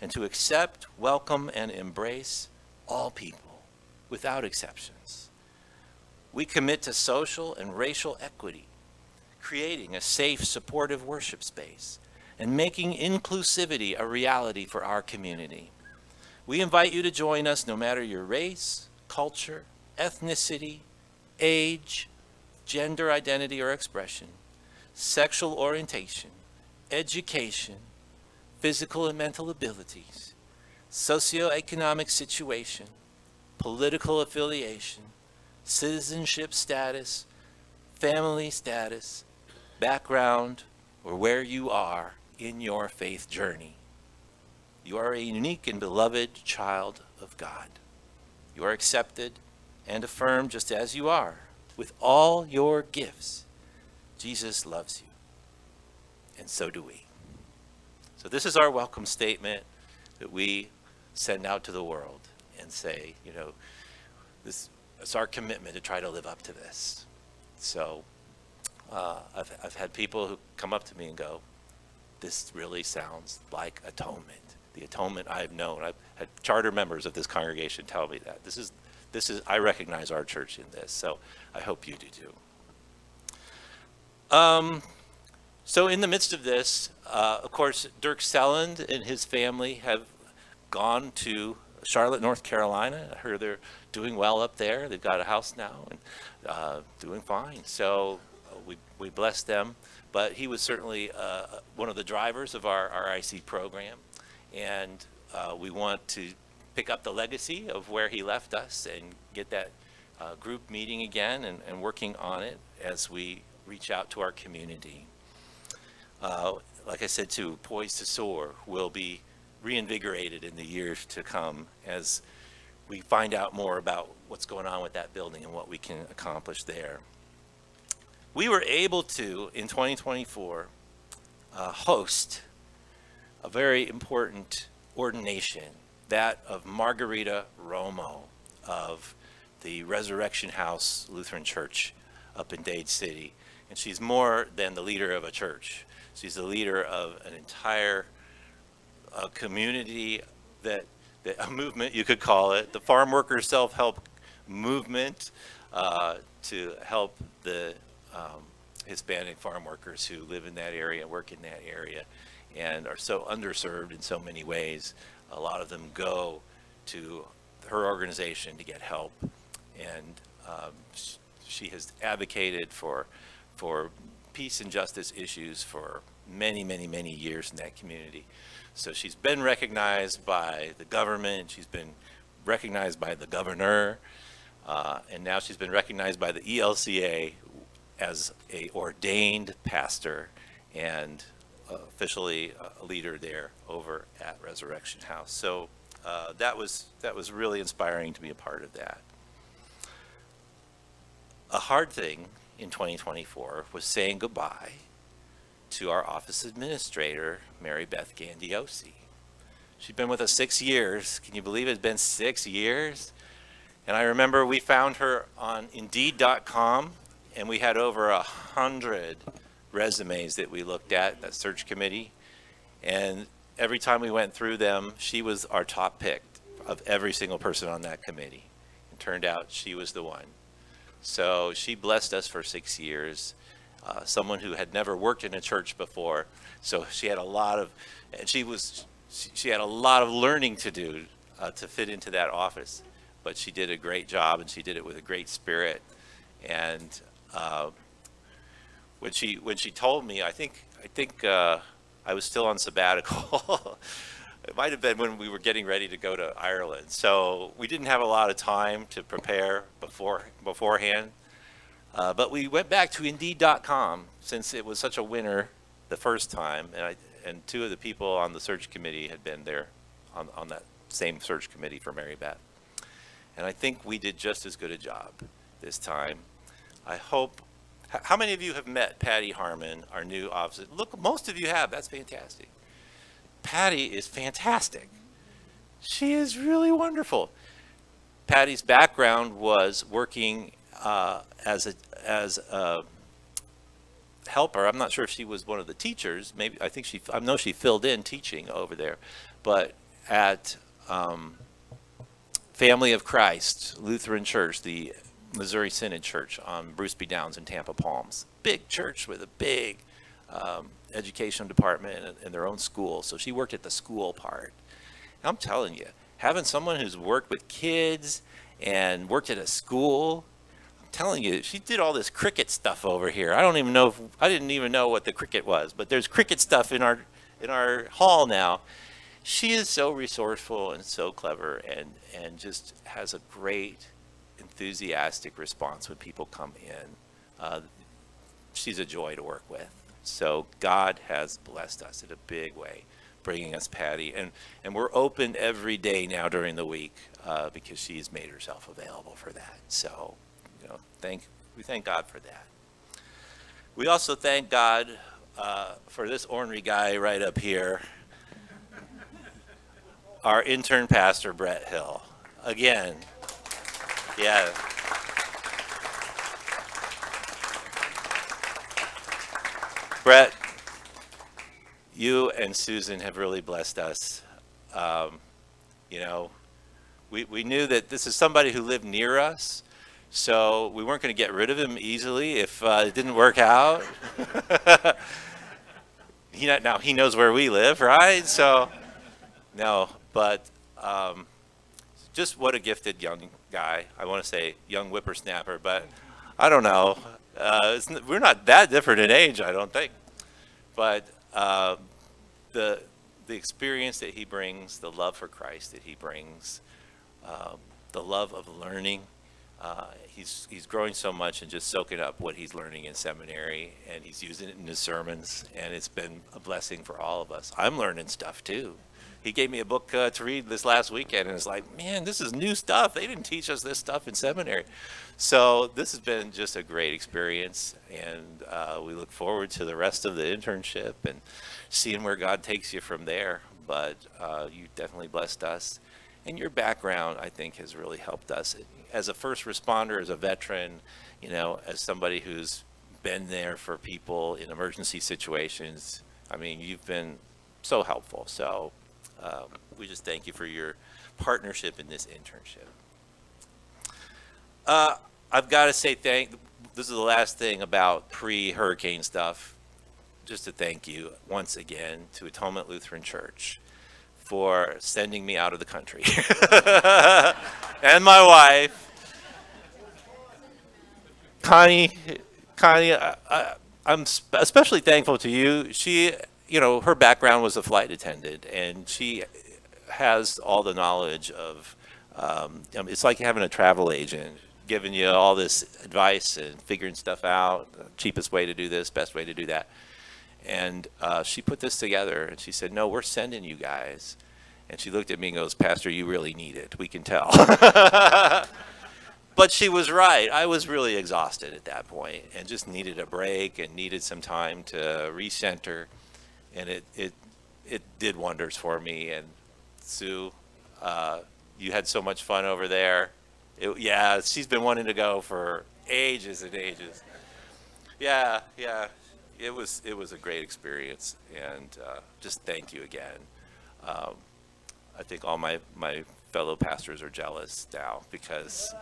and to accept, welcome, and embrace all people without exceptions. We commit to social and racial equity, creating a safe, supportive worship space, and making inclusivity a reality for our community. We invite you to join us no matter your race, culture, ethnicity, age, gender identity or expression, sexual orientation, education, physical and mental abilities, socioeconomic situation, political affiliation, citizenship status, family status, background, or where you are in your faith journey. You are a unique and beloved child of God. You are accepted and affirmed just as you are, with all your gifts. Jesus loves you, and so do we. So this is our welcome statement that we send out to the world and say, it's our commitment to try to live up to this. So I've had people who come up to me and go, this really sounds like atonement. The atonement I've known. I've had charter members of this congregation tell me that. This is I recognize our church in this, so I hope you do too. So in the midst of this, of course, Dirk Selland and his family have gone to Charlotte, North Carolina. I heard they're doing well up there. They've got a house now and doing fine. So we bless them. But he was certainly one of the drivers of our RIC program. And we want to pick up the legacy of where he left us and get that group meeting again and working on it as we reach out to our community. Like I said too, Poised to Soar will be reinvigorated in the years to come as we find out more about what's going on with that building and what we can accomplish there. We were able to, in 2024, host a very important ordination, that of Margarita Romo of the Resurrection House Lutheran Church up in Dade City. And she's more than the leader of a church. She's the leader of an entire community, that a movement, you could call it, the farm worker self-help movement, to help the Hispanic farm workers who live in that area, work in that area, and are so underserved in so many ways. A lot of them go to her organization to get help, and she has advocated for peace and justice issues for many, many, many years in that community. So she's been recognized by the government, she's been recognized by the governor, and now she's been recognized by the ELCA as a ordained pastor and officially a leader there over at Resurrection House. So that was really inspiring to be a part of that. A hard thing in 2024 was saying goodbye to our office administrator, Mary Beth Gandiosi. She'd been with us 6 years. Can you believe it's been 6 years? And I remember we found her on Indeed.com, and we had over 100 resumes that we looked at, that search committee. And every time we went through them, she was our top pick of every single person on that committee. It turned out she was the one. So she blessed us for 6 years. Someone who had never worked in a church before, so she had a lot of, and she had a lot of learning to do to fit into that office. But she did a great job, and she did it with a great spirit. And when she told me, I think I was still on sabbatical. It might have been when we were getting ready to go to Ireland. So we didn't have a lot of time to prepare beforehand. But we went back to Indeed.com since it was such a winner the first time, and two of the people on the search committee had been there on that same search committee for Mary Beth. And I think we did just as good a job this time. I hope. How many of you have met Patty Harmon, our new officer? Look, most of you have. That's fantastic. Patty is fantastic. She is really wonderful. Patty's background was working as a helper. I'm not sure if she was one of the teachers. Maybe I know she filled in teaching over there, but at Family of Christ Lutheran Church, the Missouri Synod Church on Bruce B. Downs in Tampa Palms. Big church with a big education department and their own school. So she worked at the school part. And I'm telling you, having someone who's worked with kids and worked at a school, I'm telling you, she did all this cricket stuff over here. I didn't even know what the cricket was, but there's cricket stuff in our hall now. She is so resourceful and so clever and just has a great enthusiastic response when people come in. She's a joy to work with. So God has blessed us in a big way, bringing us Patty. And we're open every day now during the week because she's made herself available for that. So, we thank God for that. We also thank God for this ornery guy right up here, our intern pastor, Brett Hill. Again, yeah. Brett, you and Susan have really blessed us. We knew that this is somebody who lived near us, so we weren't going to get rid of him easily if it didn't work out. Now he knows where we live, right? So, no, but just what a gifted young guy. I want to say young whippersnapper, but I don't know. We're not that different in age, I don't think. But the experience that he brings, the love for Christ that he brings, the love of learning. He's growing so much and just soaking up what he's learning in seminary, and he's using it in his sermons, and it's been a blessing for all of us. I'm learning stuff too. He gave me a book to read this last weekend, and it's like, man, this is new stuff. They didn't teach us this stuff in seminary. So this has been just a great experience, and we look forward to the rest of the internship and seeing where God takes you from there. But you definitely blessed us, and your background, I think, has really helped us. As a first responder, as a veteran, as somebody who's been there for people in emergency situations, I mean, you've been so helpful. So we just thank you for your partnership in this internship. I've got to say this is the last thing about pre-hurricane stuff, just to thank you once again to Atonement Lutheran Church for sending me out of the country. And my wife, Connie, I'm especially thankful to you. She, her background was a flight attendant, and she has all the knowledge of, it's like having a travel agent giving you all this advice and figuring stuff out, the cheapest way to do this, best way to do that. And she put this together, and she said, no, we're sending you guys. And she looked at me and goes, Pastor, you really need it. We can tell. But she was right. I was really exhausted at that point and just needed a break and needed some time to recenter. And it did wonders for me. And Sue, you had so much fun over there. She's been wanting to go for ages and ages. Yeah, yeah. It was a great experience, and just thank you again. Um, I think all my fellow pastors are jealous now because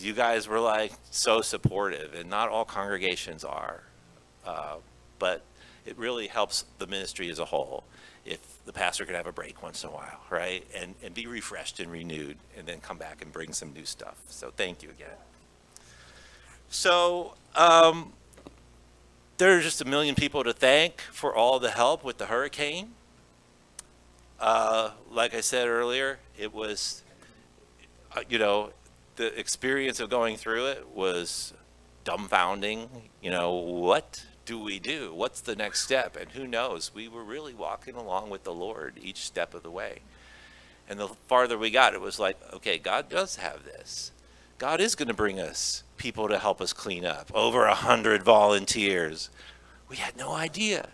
you guys were like so supportive, and not all congregations are, but it really helps the ministry as a whole if the pastor could have a break once in a while, right? And be refreshed and renewed, and then come back and bring some new stuff. So thank you again. So there are just a million people to thank for all the help with the hurricane. Like I said earlier, it was, the experience of going through it was dumbfounding. What do we do? What's the next step? And who knows? We were really walking along with the Lord each step of the way. And the farther we got, it was like, okay, God does have this. God is going to bring us people to help us clean up. Over 100 volunteers. We had no idea.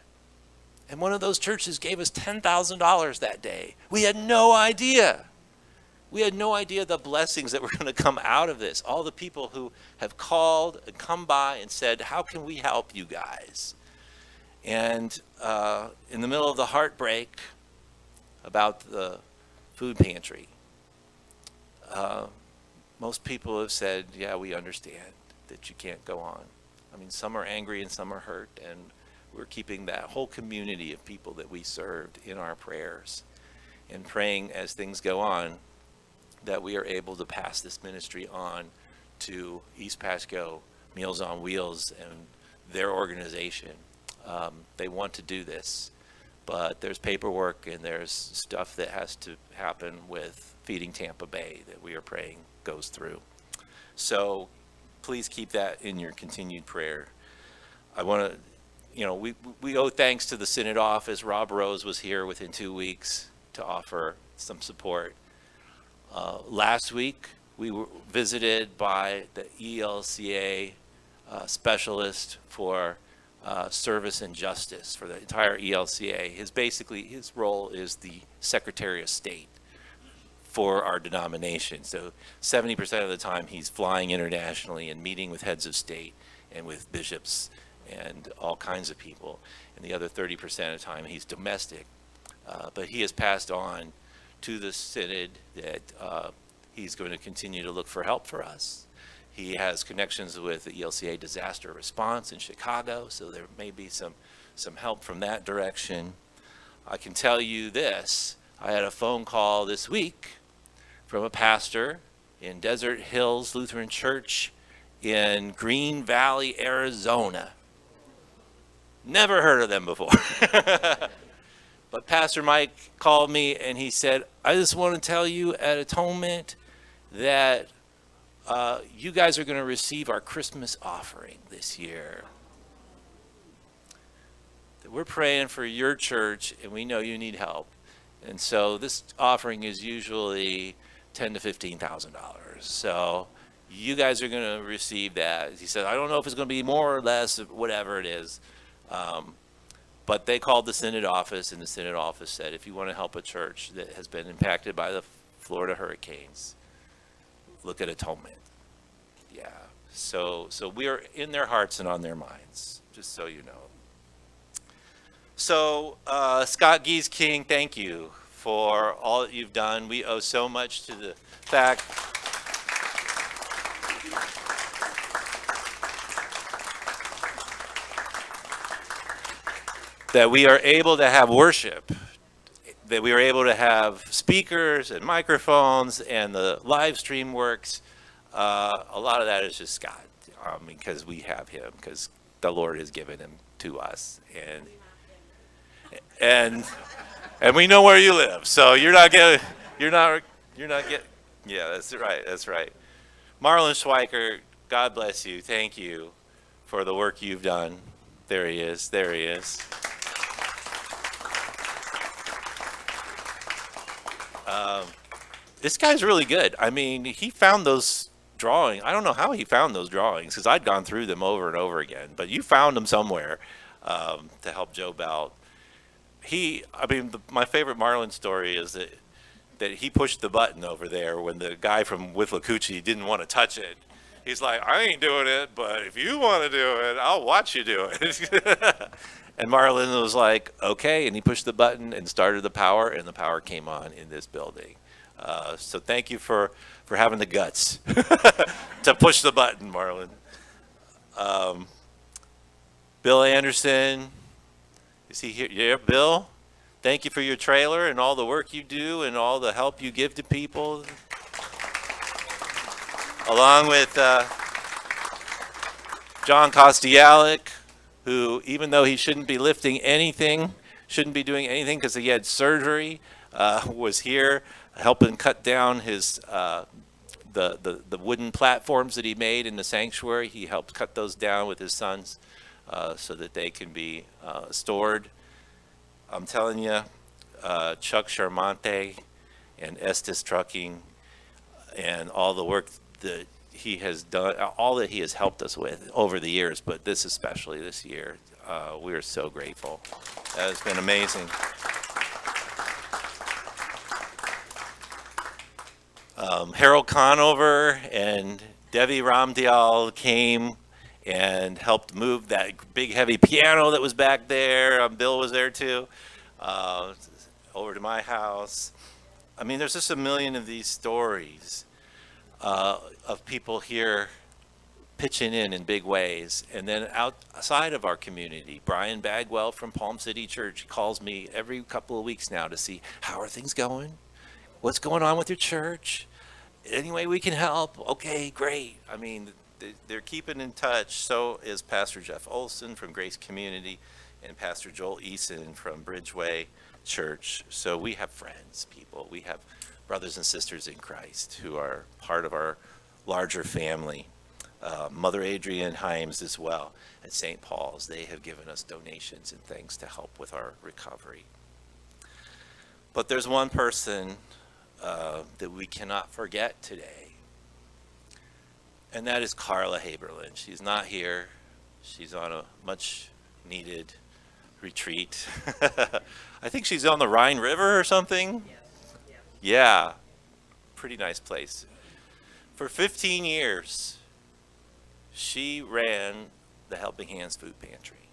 And one of those churches gave us $10,000 that day. We had no idea. We had no idea the blessings that were going to come out of this. All the people who have called and come by and said, how can we help you guys? And in the middle of the heartbreak about the food pantry, most people have said, yeah, we understand that you can't go on. I mean, some are angry and some are hurt, and we're keeping that whole community of people that we served in our prayers, and praying as things go on that we are able to pass this ministry on to East Pasco Meals on Wheels and their organization. They want to do this, but there's paperwork and there's stuff that has to happen with Feeding Tampa Bay that we are praying goes through. So please keep that in your continued prayer. I want to, we owe thanks to the Synod office. Rob Rose was here within 2 weeks to offer some support. Last week, we were visited by the ELCA specialist for service and justice for the entire ELCA. His role is the Secretary of State for our denomination. So 70% of the time he's flying internationally and meeting with heads of state and with bishops and all kinds of people. And the other 30% of the time he's domestic. But he has passed on to the Synod that he's going to continue to look for help for us. He has connections with the ELCA disaster response in Chicago, so there may be some help from that direction. I can tell you this, I had a phone call this week from a pastor in Desert Hills Lutheran Church in Green Valley, Arizona. Never heard of them before. But Pastor Mike called me and he said, I just want to tell you at Atonement that you guys are going to receive our Christmas offering this year. That we're praying for your church and we know you need help. And so this offering is usually $10,000 to $15,000. So you guys are going to receive that. He said, I don't know if it's going to be more or less, whatever it is. But they called the Synod office, and the Synod office said, if you want to help a church that has been impacted by the Florida hurricanes, look at Atonement. Yeah. So we are in their hearts and on their minds, just so you know. So Scott Gies King, thank you for all that you've done. We owe so much to the fact that we are able to have worship, that we are able to have speakers and microphones, and the live stream works. A lot of that is just Scott, because we have him, because the Lord has given him to us, and we know where you live, so you're not getting. Yeah, that's right. Marlon Schweiker, God bless you. Thank you for the work you've done. There he is. This guy's really good. I mean, he found those drawings. I don't know how he found those drawings, because I'd gone through them over and over again, but you found them somewhere to help Joe Belt. My favorite Marlon story is that he pushed the button over there when the guy from Withlacoochee didn't want to touch it. He's like, I ain't doing it, but if you want to do it, I'll watch you do it. And Marlon was like, okay, and he pushed the button and started the power, and the power came on in this building. So thank you for having the guts to push the button, Marlon. Bill Anderson, is he here? Yeah, Bill, thank you for your trailer and all the work you do and all the help you give to people. Along with John Kostialik, who, even though he shouldn't be lifting anything, shouldn't be doing anything because he had surgery, was here helping cut down his the wooden platforms that he made in the sanctuary. He helped cut those down with his sons so that they can be stored. I'm telling you, Chuck Charmante and Estes Trucking and all the work that he has done, all that he has helped us with over the years, but this especially this year, we are so grateful. That has been amazing. Harold Conover and Devi Ramdial came and helped move that big heavy piano that was back there. Bill was there too, over to my house. I mean, there's just a million of these stories of people here pitching in big ways. And then outside of our community, Brian Bagwell from Palm City Church calls me every couple of weeks now to see how are things going, what's going on with your church, any way we can help. Okay, great. I mean, they're keeping in touch. So is Pastor Jeff Olson from Grace Community and Pastor Joel Eason from Bridgeway Church. So we have friends, people. We have brothers and sisters in Christ who are part of our larger family. Mother Adrienne Himes as well at St. Paul's. They have given us donations and things to help with our recovery. But there's one person that we cannot forget today, and that is Carla Haberlin. She's not here. She's on a much needed retreat. I think she's on the Rhine River or something. Yeah, pretty nice place. For 15 years, she ran the Helping Hands Food Pantry.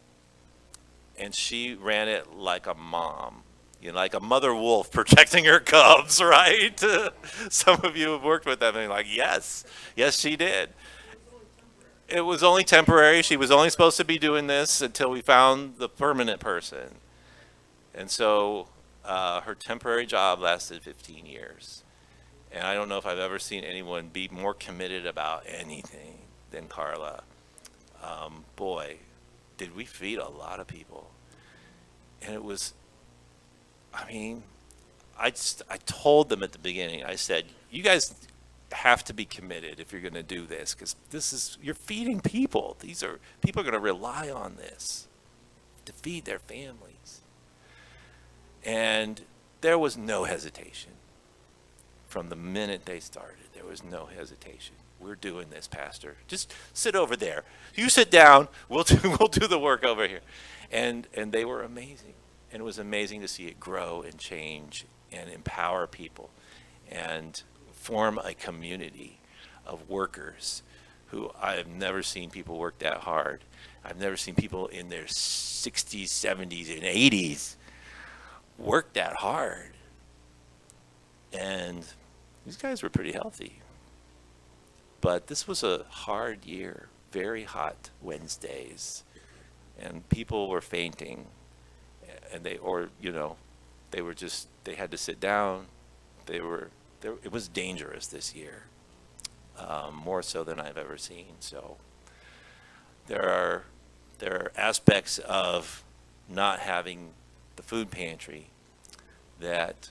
And she ran it like a mom, like a mother wolf protecting her cubs, right? Some of you have worked with them and you're like, yes, she did. It was only temporary. She was only supposed to be doing this until we found the permanent person. And so her temporary job lasted 15 years. And I don't know if I've ever seen anyone be more committed about anything than Carla. Boy, did we feed a lot of people. And it was, I mean, I told them at the beginning, I said, you guys have to be committed if you're going to do this, because you're feeding people. People are going to rely on this to feed their families. And there was no hesitation. From the minute they started, there was no hesitation. We're doing this, Pastor. Just sit over there. You sit down. We'll do the work over here. And they were amazing. And it was amazing to see it grow and change and empower people and form a community of workers who I've never seen people work that hard. I've never seen people in their 60s, 70s, and 80s work that hard. And these guys were pretty healthy. But this was a hard year, very hot Wednesdays, and people were fainting, and they had to sit down. It was dangerous this year, more so than I've ever seen. So there are aspects of not having the food pantry that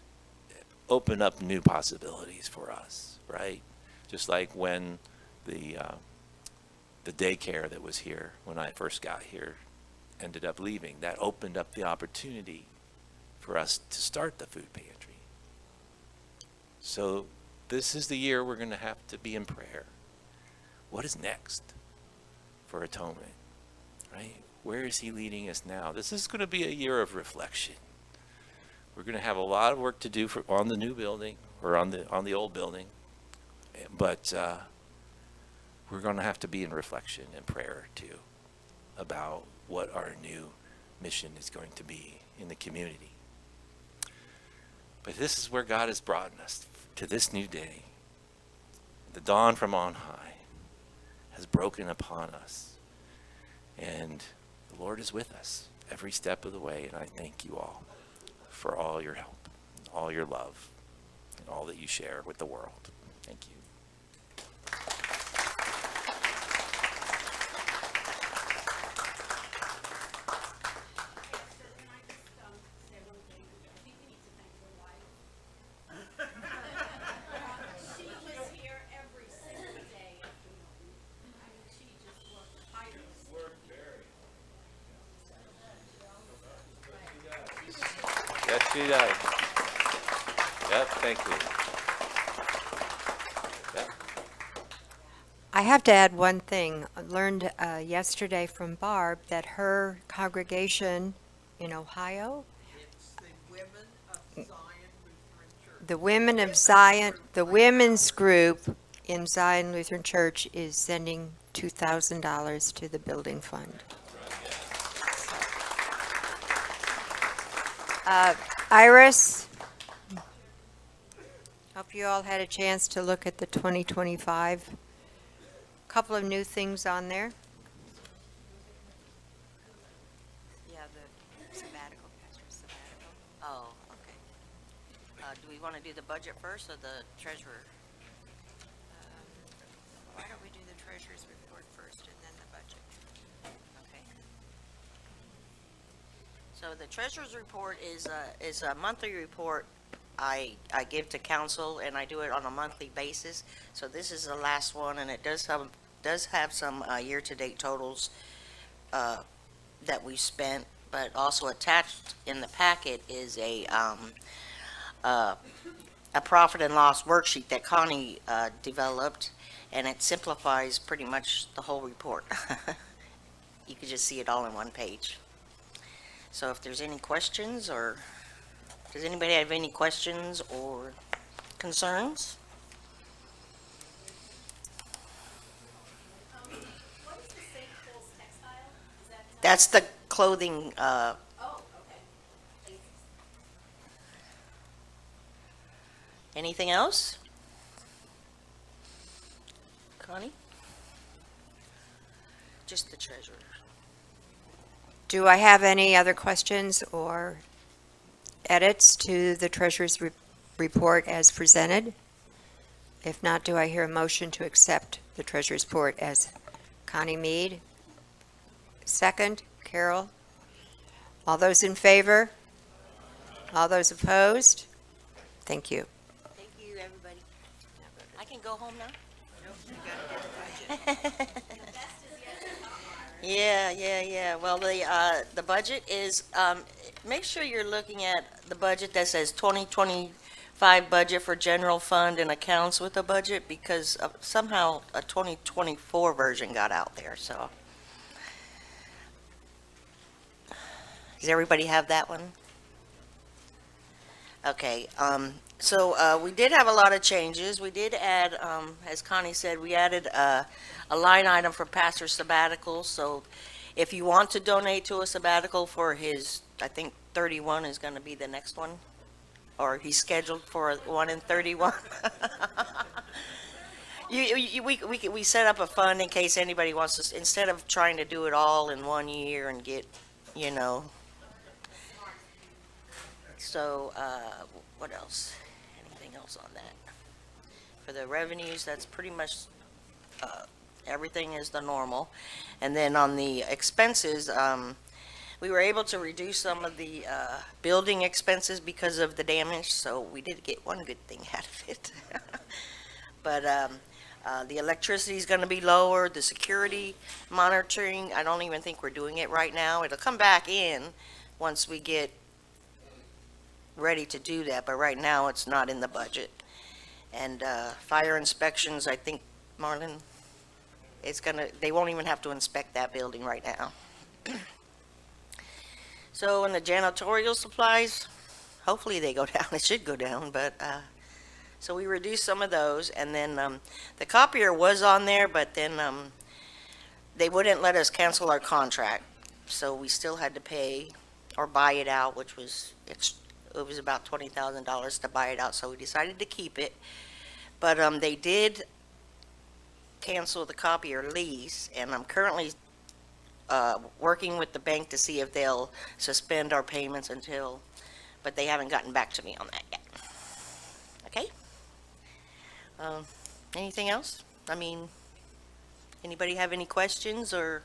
open up new possibilities for us, right? Just like when the daycare that was here when I first got here ended up leaving, that opened up the opportunity for us to start the food pantry. So this is the year we're going to have to be in prayer. What is next for Atonement, right? Where is he leading us now? This is going to be a year of reflection. We're going to have a lot of work to do on the new building or on the old building. But we're going to have to be in reflection and prayer too about what our new mission is going to be in the community. But this is where God has brought us to this new day. The dawn from on high has broken upon us, and the Lord is with us every step of the way, and I thank you all for all your help, all your love, and all that you share with the world. Thank you. Can I just, say one thing? I think we need to thank your wife. She was here every single day after Milton. I mean, she just worked tirelessly. Yes, she does. Yep, thank you. Yep. I have to add one thing. I learned yesterday from Barb that her congregation in Ohio, It's the Women of Zion Lutheran Church. the Women of Zion, the women's group in Zion Lutheran Church is sending $2,000 to the building fund. Iris, hope you all had a chance to look at the 2025. Couple of new things on there. Yeah, the sabbatical, pastor's sabbatical. Oh, okay. Do we want to do the budget first or the treasurer? Why don't we do the treasurer's report first and then the budget? Okay. So the treasurer's report is a monthly report I give to council, and I do it on a monthly basis. So this is the last one, and it does have some year-to-date totals that we spent, but also attached in the packet is a profit and loss worksheet that Connie developed, and it simplifies pretty much the whole report. You can just see it all in one page. So if there's any questions, or does anybody have any questions or concerns? What is the St. Paul's textile? Is that? That's the clothing, Oh, okay. Thanks. anything else? Connie? Just the treasurer. Do I have any other questions or edits to the treasurer's report as presented? If not, do I hear a motion to accept the treasurer's report as Connie Mead? Second, Carol? All those in favor? All those opposed? Thank you. Thank you, everybody. I can go home now? Yeah. Well, the budget is, make sure you're looking at the budget that says 2025 budget for general fund and accounts with a budget, because somehow a 2024 version got out there, so. Does everybody have that one? Okay, so we did have a lot of changes. We did add, as Connie said, we added a line item for pastor sabbatical. So if you want to donate to a sabbatical for his, I think 31 is going to be the next one, or he's scheduled for one in 31. We set up a fund in case anybody wants to, instead of trying to do it all in 1 year and get, you know. So, what else? Anything else on that? For the revenues, that's pretty much, everything is the normal. And then on the expenses, we were able to reduce some of the, building expenses because of the damage, so we did get one good thing out of it. But, the electricity is gonna be lower, the security monitoring, I don't even think we're doing it right now. It'll come back in once we get ready to do that, but right now it's not in the budget. And fire inspections, I think, Marlon, they won't even have to inspect that building right now. So in the janitorial supplies, hopefully they go down. It should go down, but So we reduced some of those, and then the copier was on there, but then they wouldn't let us cancel our contract. So we still had to pay or buy it out, which was, it was about $20,000 to buy it out, so we decided to keep it. But they did cancel the copier lease, and I'm currently working with the bank to see if they'll suspend our payments until, but they haven't gotten back to me on that yet. Okay? Anything else? I mean, anybody have any questions, or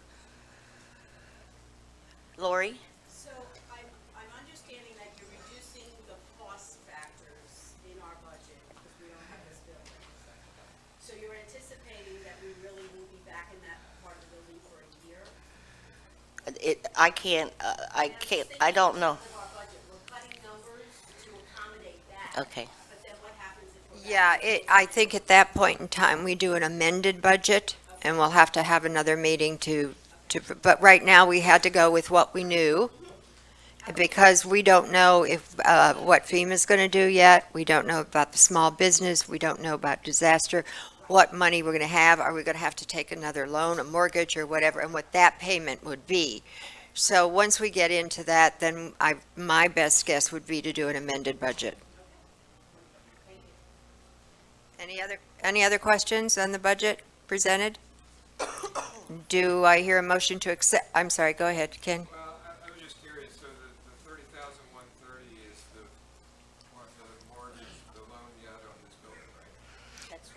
Lori? So I'm understanding that you're reducing the cost factors in our budget because we don't have this building. So you're anticipating that we really will be back in that part of the building for a year? I don't know. Of our budget, we're cutting numbers to accommodate that. Okay. But then what happens if we're Yeah, I think at that point in time, we do an amended budget, and we'll have to have another meeting but right now, we had to go with what we knew, because we don't know what FEMA's going to do yet. We don't know about the small business. We don't know about disaster, what money we're going to have. Are we going to have to take another loan, a mortgage, or whatever, and what that payment would be. So once we get into that, then my best guess would be to do an amended budget. Any other questions on the budget presented? Do I hear a motion to accept? I'm sorry, go ahead, Ken. Well, I was just curious, so the 30,130 is the mortgage, the loan you had on this building, right? That's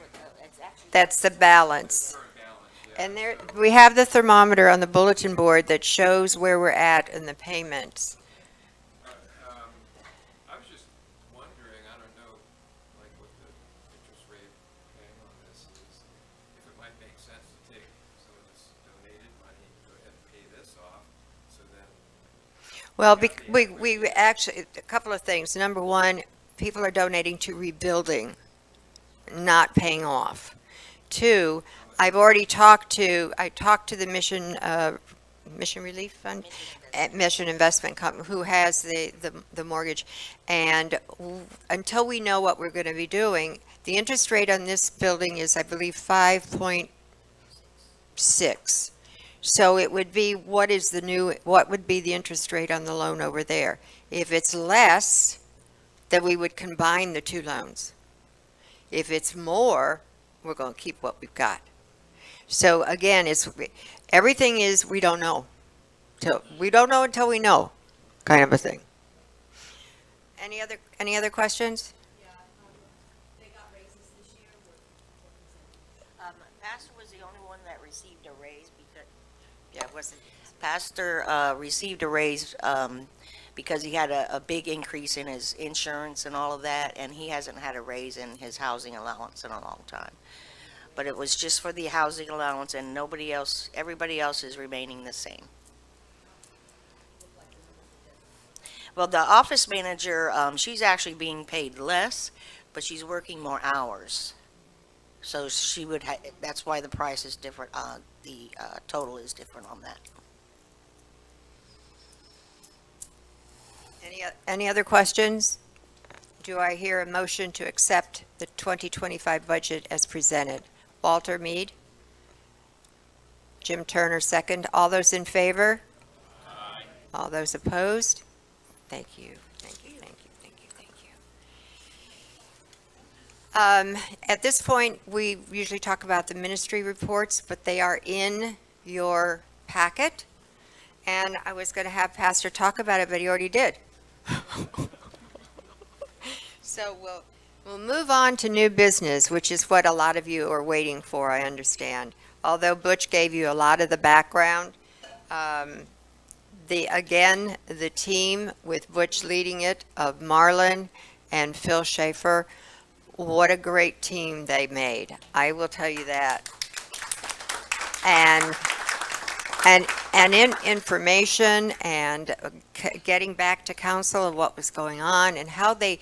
actually. That's the balance. Current balance, yeah. And there, we have the thermometer on the bulletin board that shows where we're at in the payments. I was just wondering, I don't know, like what the interest rate paying on this is, if it might make sense to take some of this donated money and go ahead and pay this off, so then. Well, we actually, a couple of things. Number one, people are donating to rebuilding, not paying off. Two, I talked to the Mission Relief Fund, Mission Investment Company, who has the mortgage. And until we know what we're going to be doing, the interest rate on this building is, I believe, 5.6. So it would be, what would be the interest rate on the loan over there? If it's less, then we would combine the two loans. If it's more, we're going to keep what we've got. So again, everything is, we don't know. We don't know until we know, kind of a thing. Any other questions? they got raises this year? Pastor was the only one that received a raise because. Yeah, it wasn't. Pastor received a raise because he had a big increase in his insurance and all of that, and he hasn't had a raise in his housing allowance in a long time. But it was just for the housing allowance, and everybody else is remaining the same. Well, the office manager, she's actually being paid less, but she's working more hours. So she would, that's why the price is different, the total is different on that. Any other questions? Do I hear a motion to accept the 2025 budget as presented? Walter Mead? Jim Turner, second. All those in favor? Aye. All those opposed? Thank you, thank you, thank you, thank you, thank you. At this point, we usually talk about the ministry reports, but they are in your packet. And I was going to have Pastor talk about it, but he already did. So we'll move on to new business, which is what a lot of you are waiting for, I understand. Although Butch gave you a lot of the background, the team with Butch leading it, of Marlon and Phil Schaefer, what a great team they made. I will tell you that. And in information and getting back to council of what was going on and how they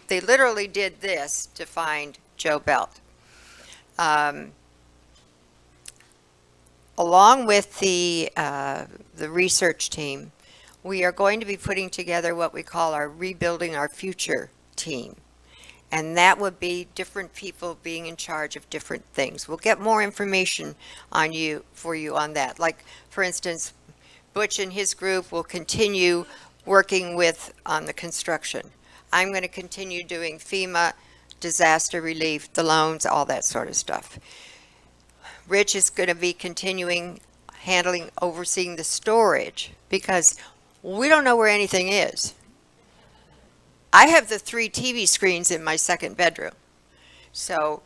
literally did this to find Joe Belt. Along with the research team, we are going to be putting together what we call our Rebuilding Our Future team. And that would be different people being in charge of different things. We'll get more information for you on that. Like, for instance, Butch and his group will continue working on the construction. I'm going to continue doing FEMA, disaster relief, the loans, all that sort of stuff. Rich is going to be continuing overseeing the storage, because we don't know where anything is. I have the 3 TV screens in my second bedroom. So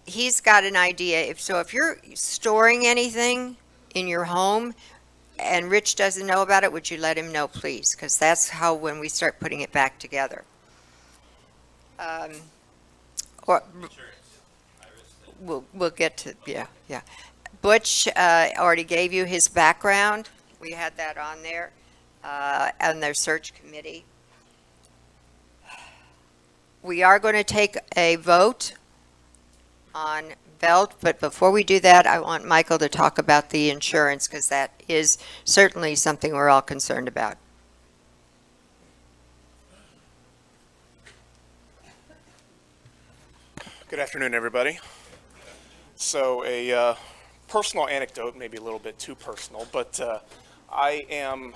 he's got an idea. If you're storing anything in your home and Rich doesn't know about it, would you let him know, please? Because that's how, when we start putting it back together. Or we'll get to, yeah. Butch already gave you his background. We had that on there, on their search committee. We are going to take a vote on Belt, but before we do that, I want Michael to talk about the insurance, because that is certainly something we're all concerned about. Good afternoon, everybody. So a personal anecdote, maybe a little bit too personal, but I am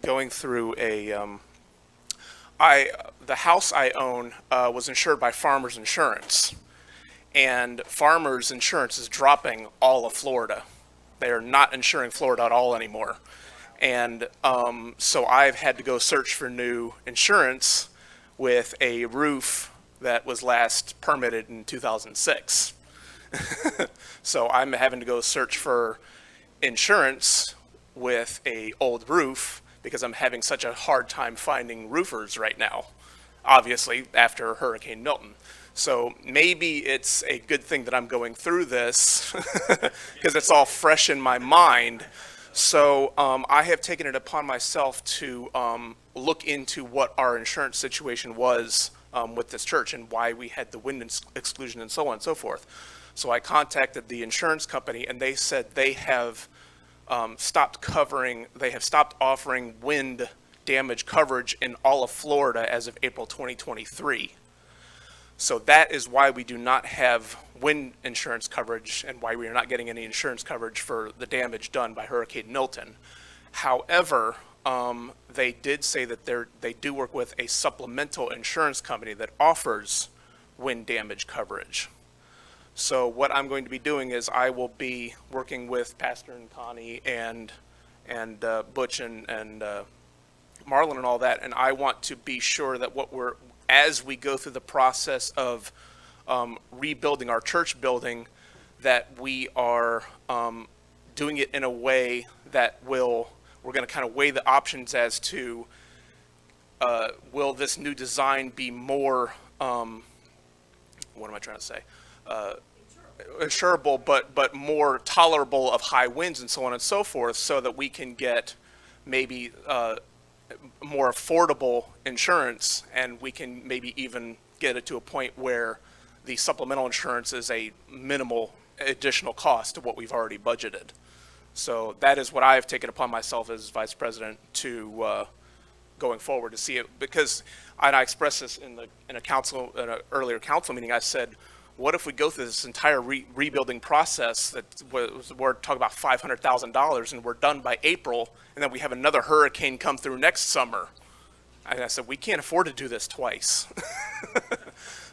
going through the house I own was insured by Farmers Insurance, and Farmers Insurance is dropping all of Florida. They are not insuring Florida at all anymore. And so I've had to go search for new insurance with a roof that was last permitted in 2006. So I'm having to go search for insurance with a old roof because I'm having such a hard time finding roofers right now, obviously after Hurricane Milton. So maybe it's a good thing that I'm going through this because it's all fresh in my mind. So I have taken it upon myself to look into what our insurance situation was with this church and why we had the wind exclusion and so on and so forth. So I contacted the insurance company, and they said they have stopped offering wind damage coverage in all of Florida as of April 2023. So that is why we do not have wind insurance coverage and why we are not getting any insurance coverage for the damage done by Hurricane Milton. However, they did say that they do work with a supplemental insurance company that offers wind damage coverage. So what I'm going to be doing is I will be working with Pastor and Connie and Butch and Marlon and all that, and I want to be sure that as we go through the process of rebuilding our church building, that we are doing it in a way that we're going to kind of weigh the options as to will this new design be more, what am I trying to say? Insurable, but more tolerable of high winds and so on and so forth, so that we can get maybe more affordable insurance, and we can maybe even get it to a point where the supplemental insurance is a minimal additional cost to what we've already budgeted. So that is what I have taken upon myself as vice president to going forward to see it, because I expressed this in an earlier council meeting. I said, what if we go through this entire rebuilding process we're talking about $500,000 and we're done by April, and then we have another hurricane come through next summer? And I said, we can't afford to do this twice.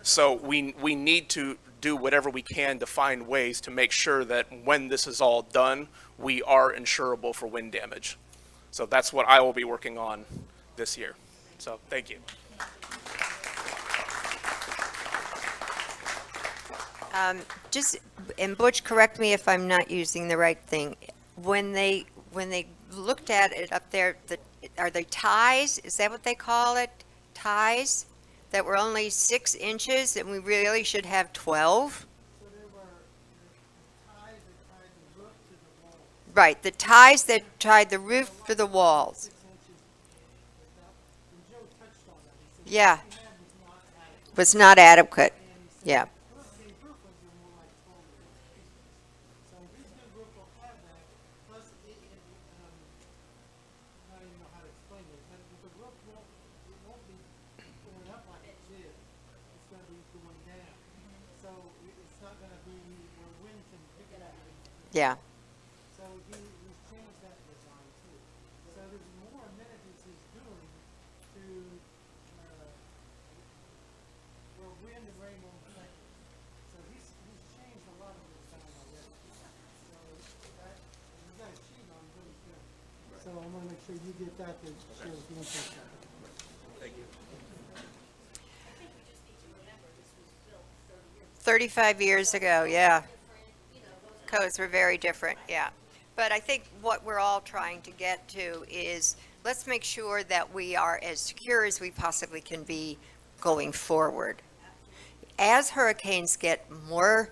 So we need to do whatever we can to find ways to make sure that when this is all done, we are insurable for wind damage. So that's what I will be working on this year. So thank you. And Butch, correct me if I'm not using the right thing. When they looked at it up there, are they ties? Is that what they call it? Ties that were only 6 inches, and we really should have 12? So there were ties that tied the roof to the wall. Right, the ties that tied the roof to the walls. 6 inches. And Joe touched on that. He said Yeah, what we had was not adequate. was not adequate. Yeah. Hurricane roof was more like 12 inches. So this new roof will have that. Plus, I don't even know how to explain this, but the roof won't be going up like it did. It's going not gonna be where wind can pick it up. Yeah. So he's changed that design too. So there's more amenities he's doing to, where wind and rain won't affect it. So he's changed a lot of the design already. So that, you gotta cheat on what he's doing. So I wanna make sure you get that to show if you want to. Thank you. 35 years ago, yeah. Codes were very different, yeah. But I think what we're all trying to get to is, let's make sure that we are as secure as we possibly can be going forward. As hurricanes get more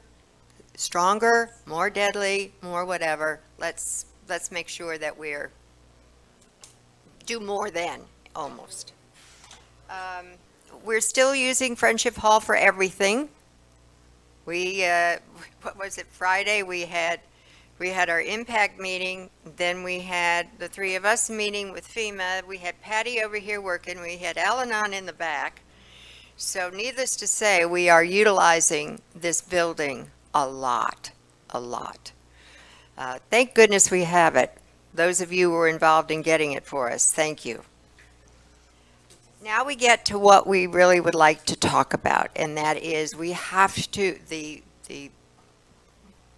stronger, more deadly, more whatever, let's make sure that do more than, almost. We're still using Friendship Hall for everything. We, what was it, Friday, we had our impact meeting, then we had the three of us meeting with FEMA, we had Patty over here working, we had Al-Anon in the back. So needless to say, we are utilizing this building a lot, a lot. Thank goodness we have it. Those of you who were involved in getting it for us, thank you. Now we get to what we really would like to talk about, and that is we have to, the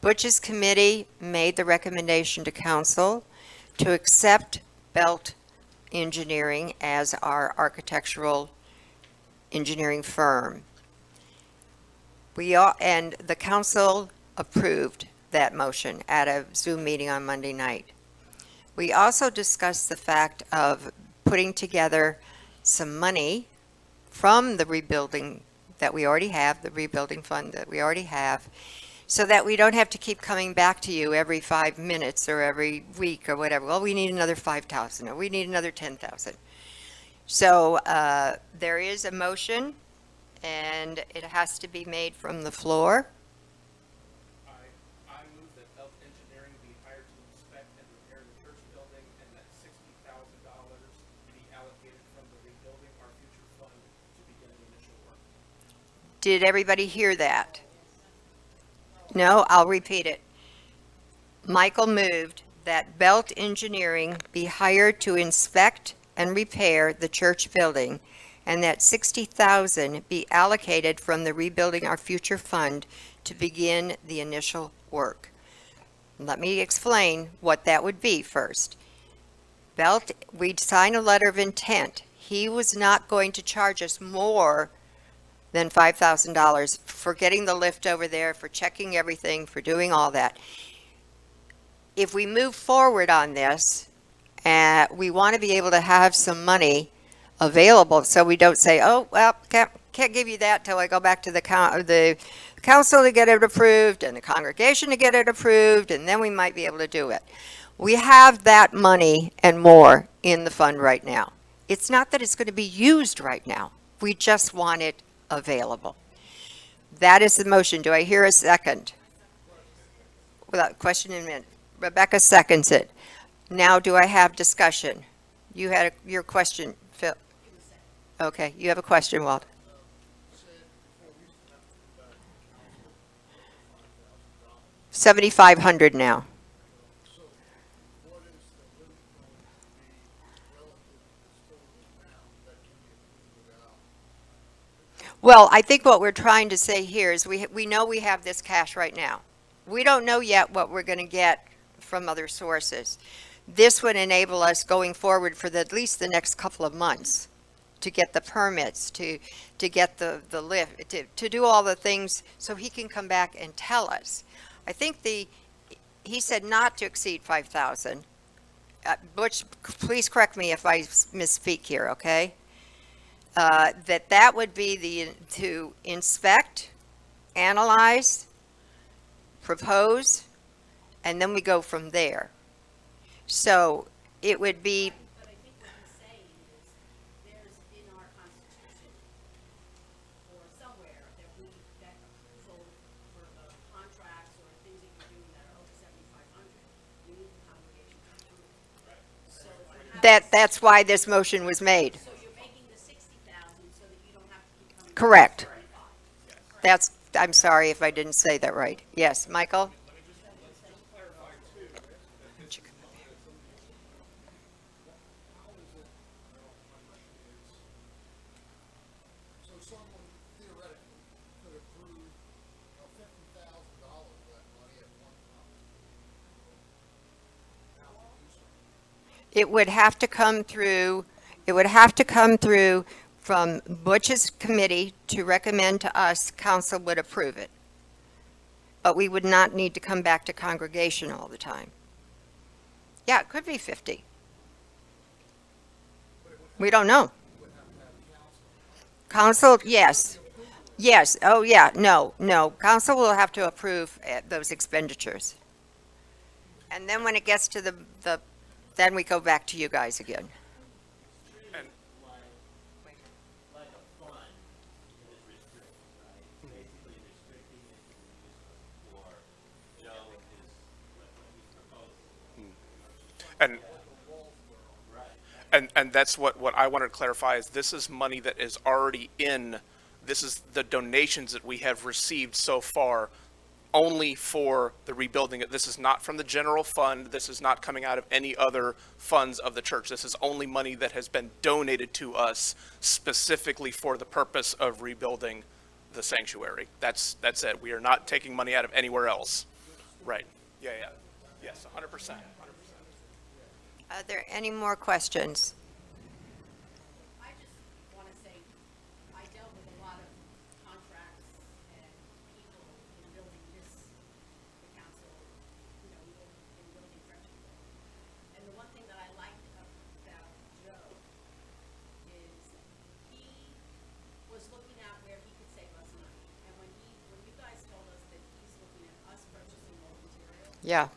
Butch's committee made the recommendation to council to accept Belt Engineering as our architectural engineering firm. And the council approved that motion at a Zoom meeting on Monday night. We also discussed the fact of putting together some money from the rebuilding that we already have, the rebuilding fund that we already have, so that we don't have to keep coming back to you every 5 minutes or every week or whatever. Well, we need another 5,000 or we need another 10,000. So there is a motion, and it has to be made from the floor. I move that Belt Engineering be hired to inspect and repair the church building, and that $60,000 be allocated from the Rebuilding Our Future Fund to begin the initial work. Did everybody hear that? No, I'll repeat it. Michael moved that Belt Engineering be hired to inspect and repair the church building, and that $60,000 be allocated from the Rebuilding Our Future Fund to begin the initial work. Let me explain what that would be first. Belt, we'd sign a letter of intent. He was not going to charge us more than $5,000 for getting the lift over there, for checking everything, for doing all that. If we move forward on this, we want to be able to have some money available, so we don't say, oh, well, can't give you that till I go back to the council to get it approved and the congregation to get it approved, and then we might be able to do it. We have that money and more in the fund right now. It's not that it's going to be used right now. We just want it available. That is the motion. Do I hear a second? Without question in a minute. Rebecca seconds it. Now, do I have discussion? You had your question, Phil. Okay, you have a question, Walt. $7,500 now. Well, I think what we're trying to say here is we know we have this cash right now. We don't know yet what we're going to get from other sources. This would enable us going forward for at least the next couple of months to get the permits, to get the lift, to do all the things so he can come back and tell us. I think he said not to exceed 5,000. Butch, please correct me if I misspeak here, okay? That would be to inspect, analyze, propose, and then we go from there. So it would be. But I think what he's saying is, there's in our constitution, or somewhere, that approval for contracts or things that you're doing that are over 7,500, we need the congregation to approve. So if we have That's why this motion was made. So you're making the 60,000 so that you don't have to keep coming. Correct. Back to 35. I'm sorry if I didn't say that right. Yes, Michael? So someone theoretically could approve $50,000 of that money at one time. How would you say? It would have to come through, it would have to come through from Butch's committee to recommend to us, council would approve it. But we would not need to come back to congregation all the time. Yeah, it could be 50. We don't know. Council, yes. Yes, oh yeah, no. Council will have to approve those expenditures. And then when it gets to then we go back to you guys again. And Like a fund is restricted, right? Basically restricting it to the use for Joe and his, what he's proposing. and and that's what I wanted to clarify is this is money that is already in, this is the donations that we have received so far only for the rebuilding. This is not from the general fund. This is not coming out of any other funds of the church. This is only money that has been donated to us specifically for the purpose of rebuilding the sanctuary. That's it. We are not taking money out of anywhere else. Right. Yeah. Yes, 100%. Are there any more questions? I just want to say, I dealt with a lot of contracts and people in building this, the council, in building Frenchville. And the one thing that I liked about Joe is he was looking out where he could save us money. And when you guys told us that he's looking at us purchasing more material, Yeah.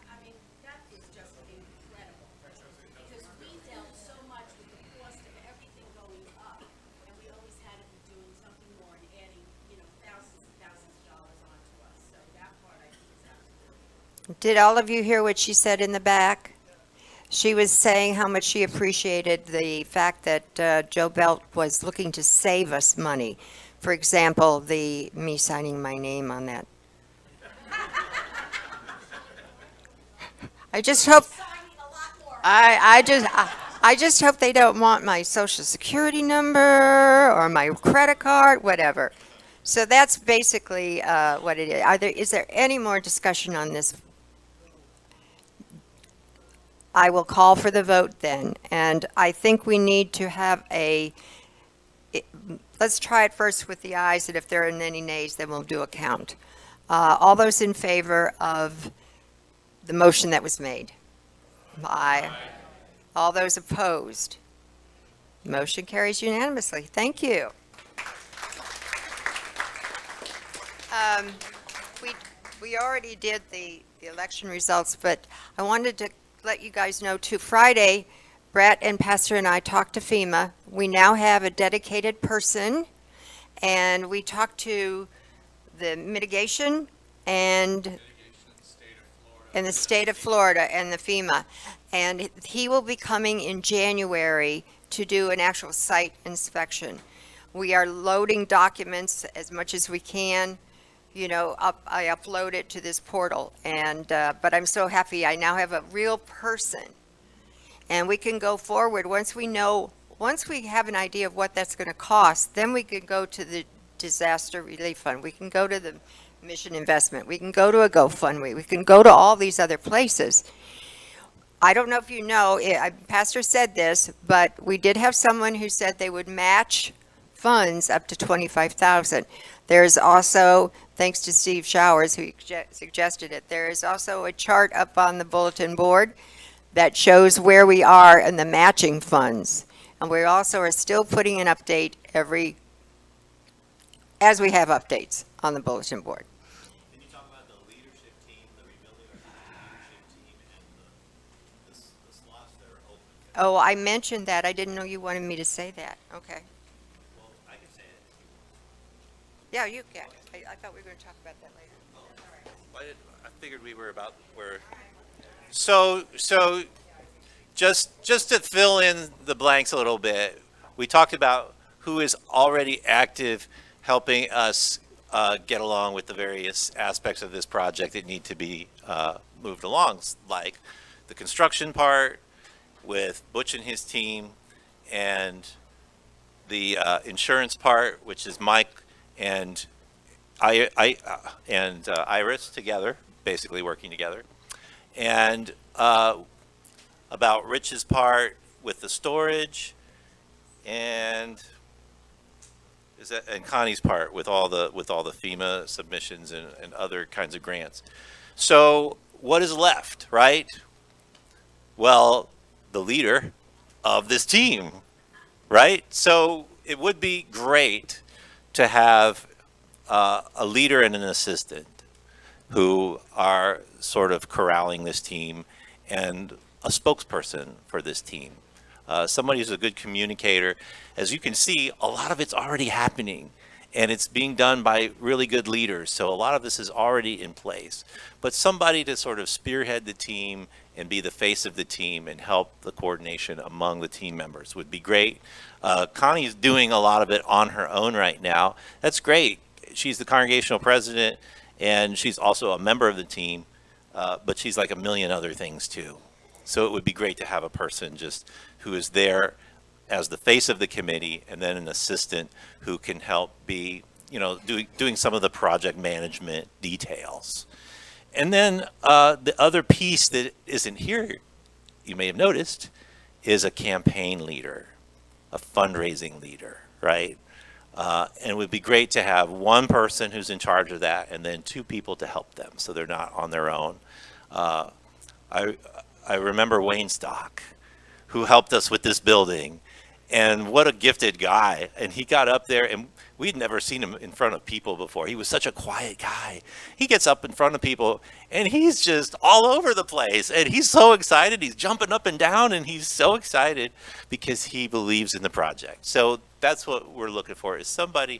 I mean, that is just incredible. Because we dealt so much with the cost of everything going up, and we always had to be doing something more and adding, thousands and thousands of dollars onto us. So that part I think is absolutely. Did all of you hear what she said in the back? She was saying how much she appreciated the fact that Joe Belt was looking to save us money. For example, me signing my name on that. I just hope, I just hope they don't want my social security number or my credit card, whatever. So that's basically what it is. Is there any more discussion on this? I will call for the vote then, and I think we need to have let's try it first with the ayes, and if there are any nays, then we'll do a count. All those in favor of the motion that was made? Aye. All those opposed? Motion carries unanimously. Thank you. We already did the election results, but I wanted to let you guys know too, Friday, Brett and Pastor and I talked to FEMA. We now have a dedicated person, and we talked to the mitigation and in the state of Florida and the FEMA. And he will be coming in January to do an actual site inspection. We are loading documents as much as we can. I upload it to this portal, and but I'm so happy I now have a real person, and we can go forward once we have an idea of what that's going to cost. Then we can go to the disaster relief fund. We can go to the mission investment. We can go to a GoFundMe. We can go to all these other places. I don't know if you know, Pastor said this, but we did have someone who said they would match funds up to $25,000. There's also, thanks to Steve Showers who suggested it, there is also a chart up on the bulletin board that shows where we are in the matching funds. And we also are still putting an update as we have updates on the bulletin board. Can you talk about the leadership team, the rebuilding of the leadership team, and the slots that are open? Oh, I mentioned that. I didn't know you wanted me to say that. Okay. Well, I can say it. Yeah, you can. I thought we were going to talk about that later. I figured we were about where. So just to fill in the blanks a little bit, we talked about who is already active helping us get along with the various aspects of this project that need to be moved along, like the construction part with Butch and his team, and the insurance part, which is Mike and Iris together, basically working together, and about Rich's part with the storage, and Connie's part with all the FEMA submissions and other kinds of grants. So what is left, right? Well, the leader of this team, right? So it would be great to have a leader and an assistant who are sort of corralling this team, and a spokesperson for this team. Somebody who's a good communicator. As you can see, a lot of it's already happening, and it's being done by really good leaders. So a lot of this is already in place. But somebody to sort of spearhead the team and be the face of the team and help the coordination among the team members would be great. Connie's doing a lot of it on her own right now. That's great. She's the congregational president, and she's also a member of the team, but she's like a million other things too. So it would be great to have a person just who is there as the face of the committee, and then an assistant who can help be, doing some of the project management details. And then the other piece that isn't here, you may have noticed, is a campaign leader, a fundraising leader, right? And it would be great to have one person who's in charge of that, and then two people to help them, so they're not on their own. I remember Wayne Stock, who helped us with this building, and what a gifted guy. And he got up there, and we'd never seen him in front of people before. He was such a quiet guy. He gets up in front of people, and he's just all over the place, and he's so excited. He's jumping up and down, and he's so excited because he believes in the project. So that's what we're looking for, is somebody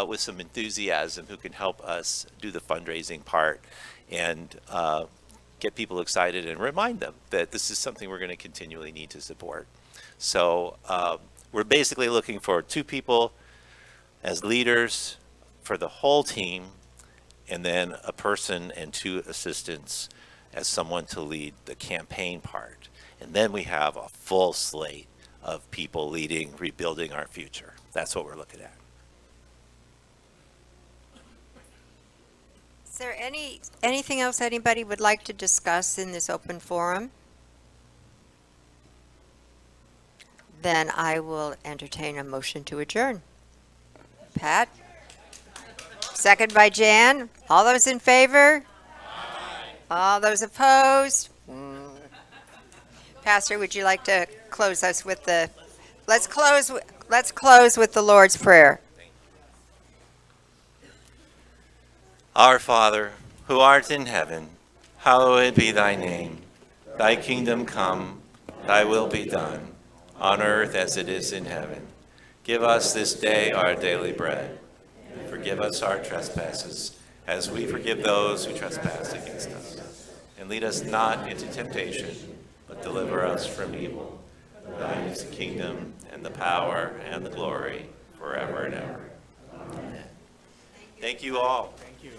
with some enthusiasm who can help us do the fundraising part and get people excited and remind them that this is something we're going to continually need to support. So we're basically looking for two people as leaders for the whole team, and then a person and two assistants as someone to lead the campaign part. And then we have a full slate of people leading, rebuilding our future. That's what we're looking at. Is there anything else anybody would like to discuss in this open forum? Then I will entertain a motion to adjourn. Pat? Second by Jan. All those in favor? All those opposed? Pastor, would you like to close us with the, let's close with the Lord's Prayer. Our Father, who art in heaven, hallowed be thy name. Thy kingdom come, thy will be done, on earth as it is in heaven. Give us this day our daily bread, and forgive us our trespasses, as we forgive those who trespass against us. And lead us not into temptation, but deliver us from evil. Thine is the kingdom, and the power, and the glory, forever and ever. Amen. Thank you all. Thank you.